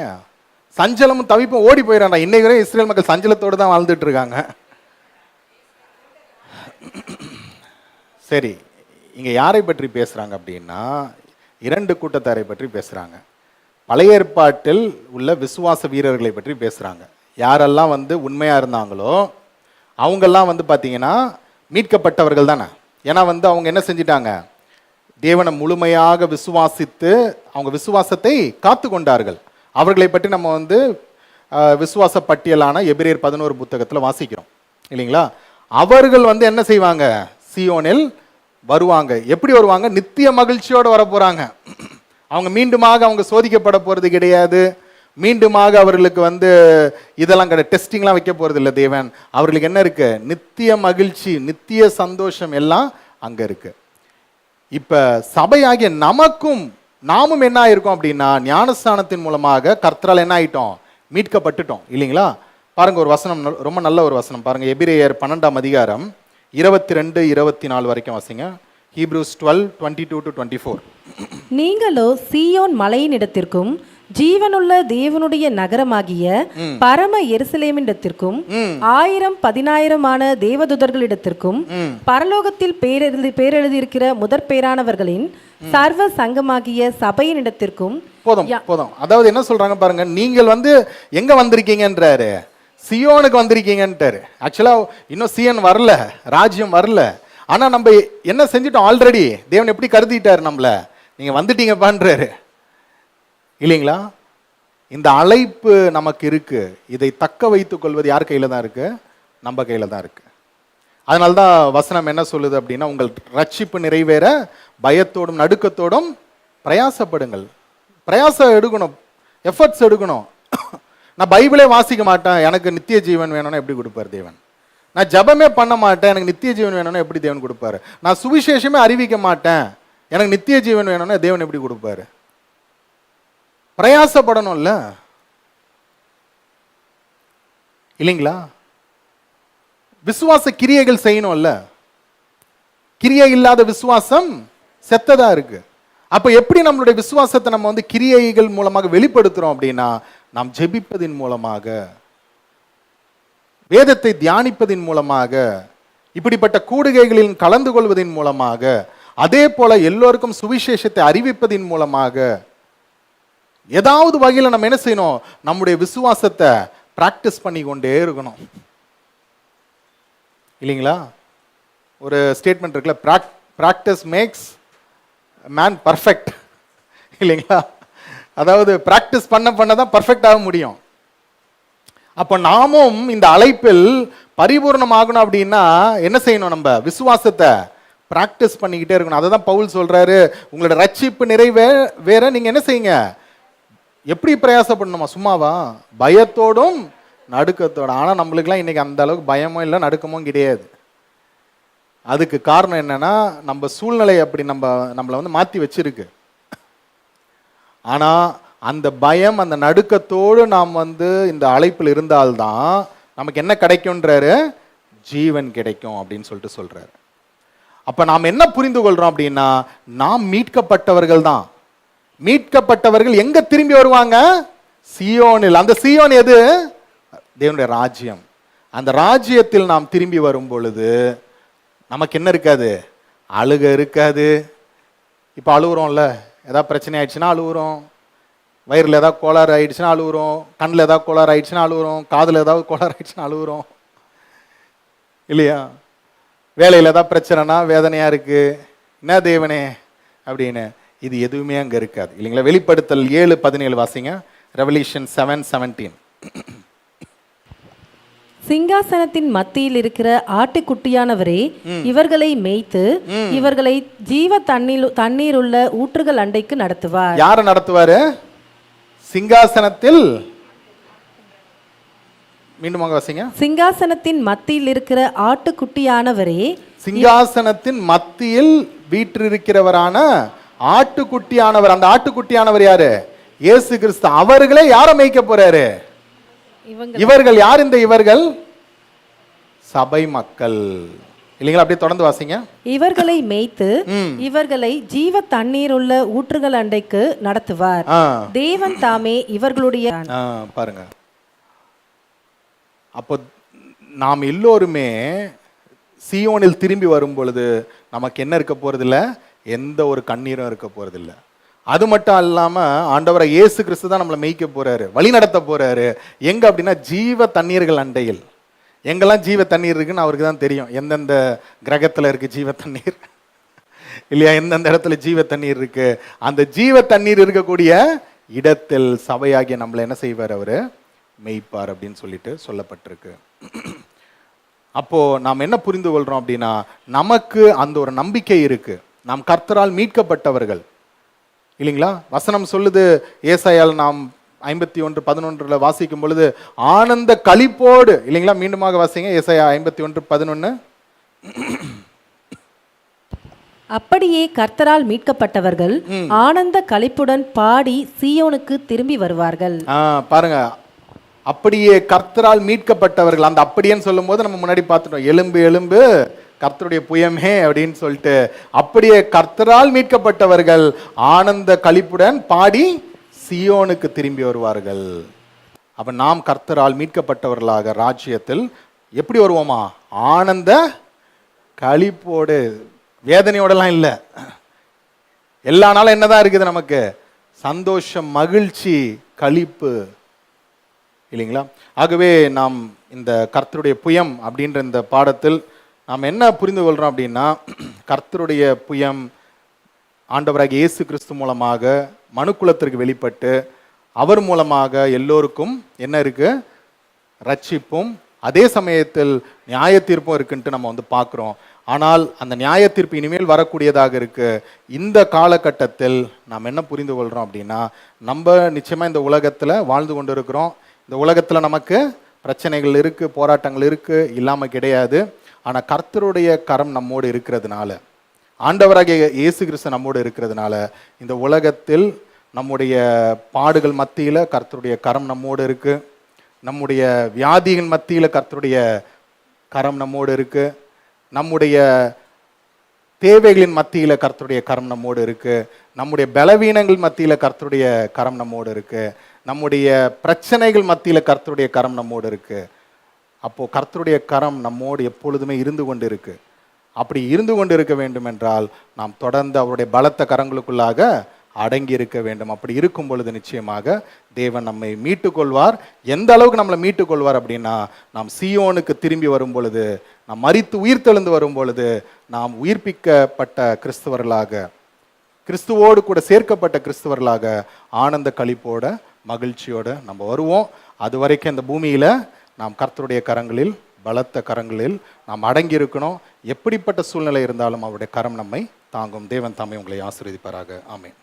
சஞ்சலமும் தவிப்பும் ஓடி போயிடறாங்க. இன்னைக்கு வரை இஸ்ரேல் மக்கள் சஞ்சலத்தோடு தான் வாழ்ந்துட்டு இருக்காங்க. சரி, இங்க யாரை பற்றி பேசுறாங்க அப்படின்னா, 2 கூட்டத்தாரை பற்றி பேசுறாங்க. பழைய ஏற்பாட்டில் உள்ள விசுவாச வீரர்களை பற்றி பேசுறாங்க. யாரெல்லாம் வந்து உண்மையா இருந்தாங்களோ அவங்கெல்லாம் வந்து பார்த்தீங்கன்னா மீட்கப்பட்டவர்கள் தானே. ஏன்னா வந்து அவங்க என்ன செஞ்சிட்டாங்க, தேவனை முழுமையாக விசுவாசித்து அவங்க விசுவாசத்தை காத்து கொண்டார்கள். அவர்களை பற்றி நம்ம வந்து விசுவாச பட்டியலான எபிரேயர் 11 புத்தகத்தில் வாசிக்கிறோம் இல்லைங்களா. அவர்கள் வந்து என்ன செய்வாங்க, சியோனில் வருவாங்க. எப்படி வருவாங்க, நித்திய மகிழ்ச்சியோடு வர போறாங்க. அவங்க மீண்டுமாக அவங்க சோதிக்கப்பட போறது கிடையாது, மீண்டுமாக அவர்களுக்கு வந்து இதெல்லாம் கிடையாது, டெஸ்டிங்லாம் வைக்க போறது இல்லை தேவன். அவர்களுக்கு என்ன இருக்கு? நித்திய மகிழ்ச்சி, நித்திய சந்தோஷம் எல்லாம் அங்க இருக்கு. இப்ப சபையாகிய நாமும் என்ன ஆயிருக்கோம் அப்படின்னா, ஞானஸ்தானத்தின் மூலமாக கர்த்தரால் என்ன ஆயிட்டோம்? மீட்கப்பட்டுட்டோம் இல்லைங்களா? பாருங்க ஒரு வசனம், ரொம்ப நல்ல ஒரு வசனம் பாருங்க. எபிரேயர் 12ஆம் அதிகாரம் 22-24 வரைக்கும் வாசிங்க. Hebrews 12:22-24. நீங்களோ சீயோன் மலையினிடத்திற்கும் ஜீவனுள்ள தேவனுடைய நகரமாகிய பரம எருசலேமிடத்திற்கும் 1000-10,000 தேவதூதர்களிடத்திற்கும் பரலோகத்தில் பேரெழுதியிருக்கிற முதற் பேரானவர்களின் சர்வ சங்கமாகிய சபையினிடத்திற்கும். போதும். அதாவது என்ன சொல்றாங்க பாருங்க, நீங்கள் வந்து எங்க வந்திருக்கீங்கன்றாரு? சியோனுக்கு வந்திருக்கீங்கன்றாரு. ஆக்சுவலா இன்னும் சியோன் வரல, ராஜ்யம் வரல. ஆனா நம்ம என்ன செஞ்சுட்டோம் ஆல்ரெடி? தேவன் எப்படி கருதிட்டாரு நம்மள? நீங்க வந்துட்டீங்கப்பான்றாரு இல்லைங்களா? இந்த அழைப்பு நமக்கு இருக்கு. இதை தக்க வைத்துக் கொள்வது யார் கையில தான் இருக்கு? நம்ம கையில தான் இருக்கு. அதனால்தான் வசனம் என்ன சொல்லுது அப்படின்னா, உங்கள் ரட்சிப்பு நிறைவேற பயத்தோடும் நடுக்கத்தோடும் பிரயாசப்படுங்கள். பிரயாசம் எடுக்கணும், எஃபர்ட்ஸ் எடுக்கணும். நான் பைபிளே வாசிக்க மாட்டேன், எனக்கு நித்திய ஜீவன் வேணும்னா எப்படி கொடுப்பார் தேவன்? நான் ஜபமே பண்ண மாட்டேன், எனக்கு நித்திய ஜீவன் வேணும்னா எப்படி தேவன் கொடுப்பாரு? நான் சுவிசேஷமே அறிவிக்க மாட்டேன், எனக்கு நித்திய ஜீவன் வேணும்னா தேவன் எப்படி கொடுப்பாரு? பிரயாசப்படணும்ல இல்லைங்களா? விசுவாச கிரியைகள் செய்யணும்ல. கிரியை இல்லாத விசுவாசம் செத்ததா இருக்கு. அப்ப எப்படி நம்மளுடைய விசுவாசத்தை நம்ம வந்து கிரியைகள் மூலமாக வெளிப்படுத்துறோம் அப்படின்னா, நாம் ஜெபிப்பதின் மூலமாக, வேதத்தை தியானிப்பதின் மூலமாக, இப்படிப்பட்ட கூடுகைகளில் கலந்து கொள்வதன் மூலமாக, அதே போல எல்லோருக்கும் சுவிசேஷத்தை அறிவிப்பதின் மூலமாக, ஏதாவது வகையில் நம்ம என்ன செய்யணும்? நம்முடைய விசுவாசத்தை பிராக்டிஸ் பண்ணி கொண்டே இருக்கணும் இல்லைங்களா? ஒரு ஸ்டேட்மெண்ட் இருக்குல்ல, பிராக்டிஸ் மேக்ஸ் மேன் பர்ஃபெக்ட் இல்லைங்களா? அதாவது பிராக்டிஸ் பண்ண தான் பர்ஃபெக்ட் ஆக முடியும். அப்போ நாமும் இந்த அழைப்பில் பரிபூர்ணமாகணும் அப்படின்னா என்ன செய்யணும்? நம்ம விசுவாசத்தை பிராக்டிஸ் பண்ணிக்கிட்டே இருக்கணும். அதை தான் பவுல் சொல்றாரு, உங்களோட ரட்சிப்பு நிறைவேற நீங்க என்ன செய்யுங்க? எப்படி பிரயாசப்படணுமா? சும்மாவா? பயத்தோடும் நடுக்கத்தோட. ஆனா நம்மளுக்குலாம் இன்னைக்கு அந்த அளவுக்கு பயமும் இல்லை, நடுக்கமும் கிடையாது. அதுக்கு காரணம் என்னன்னா, நம்ம சூழ்நிலை அப்படி நம்மளை வந்து மாற்றி வச்சிருக்கு. ஆனா அந்த பயம், அந்த நடுக்கத்தோடு நாம் வந்து இந்த அழைப்பில் இருந்தால்தான் நமக்கு என்ன கிடைக்கும்ன்றாரு? ஜீவன் கிடைக்கும் அப்படின்னு சொல்றாரு. அப்ப நாம் என்ன புரிந்து கொள்றோம் அப்படின்னா, நாம் மீட்கப்பட்டவர்கள் தான். மீட்கப்பட்டவர்கள் எங்க திரும்பி வருவாங்க? சியோனில். அந்த சியோன் எது? தேவனுடைய ராஜ்யம். அந்த ராஜ்யத்தில் நாம் திரும்பி வரும் பொழுது நமக்கு என்ன இருக்காது? அழுக இருக்காது. இப்ப அழுகுறோம்ல, ஏதாவது பிரச்சனை ஆயிடுச்சுன்னா அழுகுறோம், வயிறில் ஏதாவது கோளாறு ஆயிடுச்சுன்னா அழுகுறோம், கண்ணில் ஏதாவது கோளாறு ஆயிடுச்சுன்னா அழுகுறோம், காதில் ஏதாவது கோளாறு ஆயிடுச்சுன்னா அழுகுறோம் இல்லையா? வேலையில் ஏதாவது பிரச்சனைனா வேதனையா இருக்கு, என்ன தேவனே அப்படின்னு. இது எதுவுமே அங்க இருக்காது இல்லைங்களா? வெளிப்படுத்தல் 7:17 வாசிங்க. ரெவல்யூஷன் 7:17. சிங்காசனத்தின் மத்தியில் இருக்கிற ஆட்டுக்குட்டியானவரே இவர்களை மேய்த்து இவர்களை ஜீவ தண்ணீர் உள்ள ஊற்றுகள் அண்டைக்கு நடத்துவார். யார நடத்துவாரு? சிங்காசனத்தில், மீண்டும் வாசிங்க. சிங்காசனத்தின் மத்தியில் இருக்கிற ஆட்டுக்குட்டியானவரே, சிங்காசனத்தின் மத்தியில் வீற்றிருக்கிறவரான ஆட்டுக்குட்டியானவர். அந்த ஆட்டுக்குட்டியானவர் யாரு? இயேசு கிறிஸ்து. அவர்களே யார மேய்க்க போறாரு? இவர்கள் யார்? இந்த இவர்கள் சபை மக்கள் இல்லைங்களா? அப்படியே தொடர்ந்து வாசிங்க. இவர்களை மேய்த்து இவர்களை ஜீவ தண்ணீர் உள்ள ஊற்றுகள் அண்டைக்கு நடத்துவார். தேவன் தாமே இவர்களுடைய. பாருங்க, அப்போ நாம் எல்லோருமே சியோனில் திரும்பி வரும் பொழுது நமக்கு என்ன இருக்க போறதில்ல? எந்த ஒரு கண்ணீரும் இருக்க போறதில்ல. அது மட்டும் இல்லாம ஆண்டவரை இயேசு கிறிஸ்து தான் நம்மளை மேய்க்க போறாரு, வழி நடத்த போறாரு. எங்க அப்படின்னா ஜீவ தண்ணீர்கள் அண்டையில். எங்கெல்லாம் ஜீவ தண்ணீர் இருக்குன்னு அவருக்கு தான் தெரியும். எந்தெந்த கிரகத்துல இருக்கு ஜீவ தண்ணீர் இல்லையா? எந்தெந்த இடத்துல ஜீவ தண்ணீர் இருக்கு. அந்த ஜீவ தண்ணீர் இருக்கக்கூடிய இடத்தில் சபையாகிய நம்மளை என்ன செய்வார்? அவரு மேய்ப்பார் அப்படின்னு சொல்லிட்டு சொல்லப்பட்டிருக்கு. அப்போ நாம் என்ன புரிந்து கொள்றோம் அப்படின்னா, நமக்கு அந்த ஒரு நம்பிக்கை இருக்கு. நாம் கர்த்தரால் மீட்கப்பட்டவர்கள் இல்லைங்களா? வசனம் சொல்லுது, ஏசாயால் நாம் 51:11 வாசிக்கும் பொழுது ஆனந்த களிப்போடு இல்லைங்களா? மீண்டுமாக வாசிங்க ஏசாயா 51:11. அப்படியே கர்த்தரால் மீட்கப்பட்டவர்கள் ஆனந்த களிப்புடன் பாடி சீயோனுக்கு திரும்பி வருவார்கள். பாருங்க, அப்படியே கர்த்தரால் மீட்கப்பட்டவர்கள். அந்த அப்படியேன்னு சொல்லும் போது நம்ம முன்னாடி பார்த்துட்டோம், எலும்பு எலும்பு கர்த்தருடைய புயமே அப்படின்னு சொல்லிட்டு, அப்படியே கர்த்தரால் மீட்கப்பட்டவர்கள் ஆனந்த களிப்புடன் பாடி சீயோனுக்கு திரும்பி வருவார்கள். அப்ப நாம் கர்த்தரால் மீட்கப்பட்டவர்களாக ராஜ்யத்தில் எப்படி வருவோமா? ஆனந்த களிப்போடு, வேதனையோடலாம் இல்லை. எல்லா நாளும் என்னதான் இருக்குது நமக்கு? சந்தோஷம், மகிழ்ச்சி, களிப்பு இல்லைங்களா? ஆகவே நாம் இந்த கர்த்தருடைய புயம் அப்படின்ற இந்த பாடத்தில் நாம் என்ன புரிந்து கொள்கிறோம் அப்படின்னா, கர்த்தருடைய புயம் ஆண்டவராகிய இயேசு கிறிஸ்து மூலமாக மனுக்குலத்திற்கு வெளிப்பட்டு அவர் மூலமாக எல்லோருக்கும் என்ன இருக்கு? ரட்சிப்பும் அதே சமயத்தில் நியாய தீர்ப்பும் இருக்குன்ட்டு நம்ம வந்து பார்க்குறோம். ஆனால் அந்த நியாய தீர்ப்பு இனிமேல் வரக்கூடியதாக இருக்கு. இந்த காலகட்டத்தில் நாம் என்ன புரிந்து கொள்கிறோம் அப்படின்னா, நம்ம நிச்சயமாக இந்த உலகத்தில் வாழ்ந்து கொண்டு இருக்கிறோம். இந்த உலகத்தில் நமக்கு பிரச்சனைகள் இருக்குது, போராட்டங்கள் இருக்குது, இல்லாமல் கிடையாது. ஆனால் கர்த்தருடைய கரம் நம்மோடு இருக்கிறதுனால, ஆண்டவராகிய இயேசு கிறிஸ்து நம்மோடு இருக்கிறதுனால, இந்த உலகத்தில் நம்முடைய பாடுகள் மத்தியில் கர்த்தருடைய கரம் நம்மோடு இருக்குது. நம்முடைய வியாதியின் மத்தியில் கர்த்தருடைய கரம் நம்மோடு இருக்குது. நம்முடைய தேவைகளின் மத்தியில் கர்த்தருடைய கரம் நம்மோடு இருக்குது. நம்முடைய பலவீனங்கள் மத்தியில் கர்த்தருடைய கரம் நம்மோடு இருக்குது. நம்முடைய பிரச்சனைகள் மத்தியில் கர்த்தருடைய கரம் நம்மோடு இருக்குது. அப்போது கர்த்தருடைய கரம் நம்மோடு எப்பொழுதுமே இருந்து கொண்டு இருக்கு. அப்படி இருந்து கொண்டு இருக்க வேண்டும் என்றால் நாம் தொடர்ந்து அவருடைய பலத்த கரங்களுக்குள்ளாக அடங்கி இருக்க வேண்டும். அப்படி இருக்கும் பொழுது நிச்சயமாக தேவன் நம்மை மீட்டுக்கொள்வார். எந்த அளவுக்கு நம்மளை மீட்டுக்கொள்வார் அப்படின்னா, நாம் சீயோனுக்கு திரும்பி வரும் பொழுது, நாம் மரித்து உயிர்த்தெழுந்து வரும் பொழுது, நாம் உயிர்ப்பிக்கப்பட்ட கிறிஸ்தவர்களாக, கிறிஸ்துவோடு கூட சேர்க்கப்பட்ட கிறிஸ்தவர்களாக ஆனந்த களிப்போட மகிழ்ச்சியோட நம்ம வருவோம். அது வரைக்கும் இந்த பூமியில் நாம் கர்த்தருடைய கரங்களில், பலத்த கரங்களில் நாம் அடங்கி இருக்கணும். எப்படிப்பட்ட சூழ்நிலை இருந்தாலும் அவருடைய கரம் நம்மை தாங்கும். தேவன் தாமே உங்களை ஆசீர்வதிப்பாராக. ஆமென்.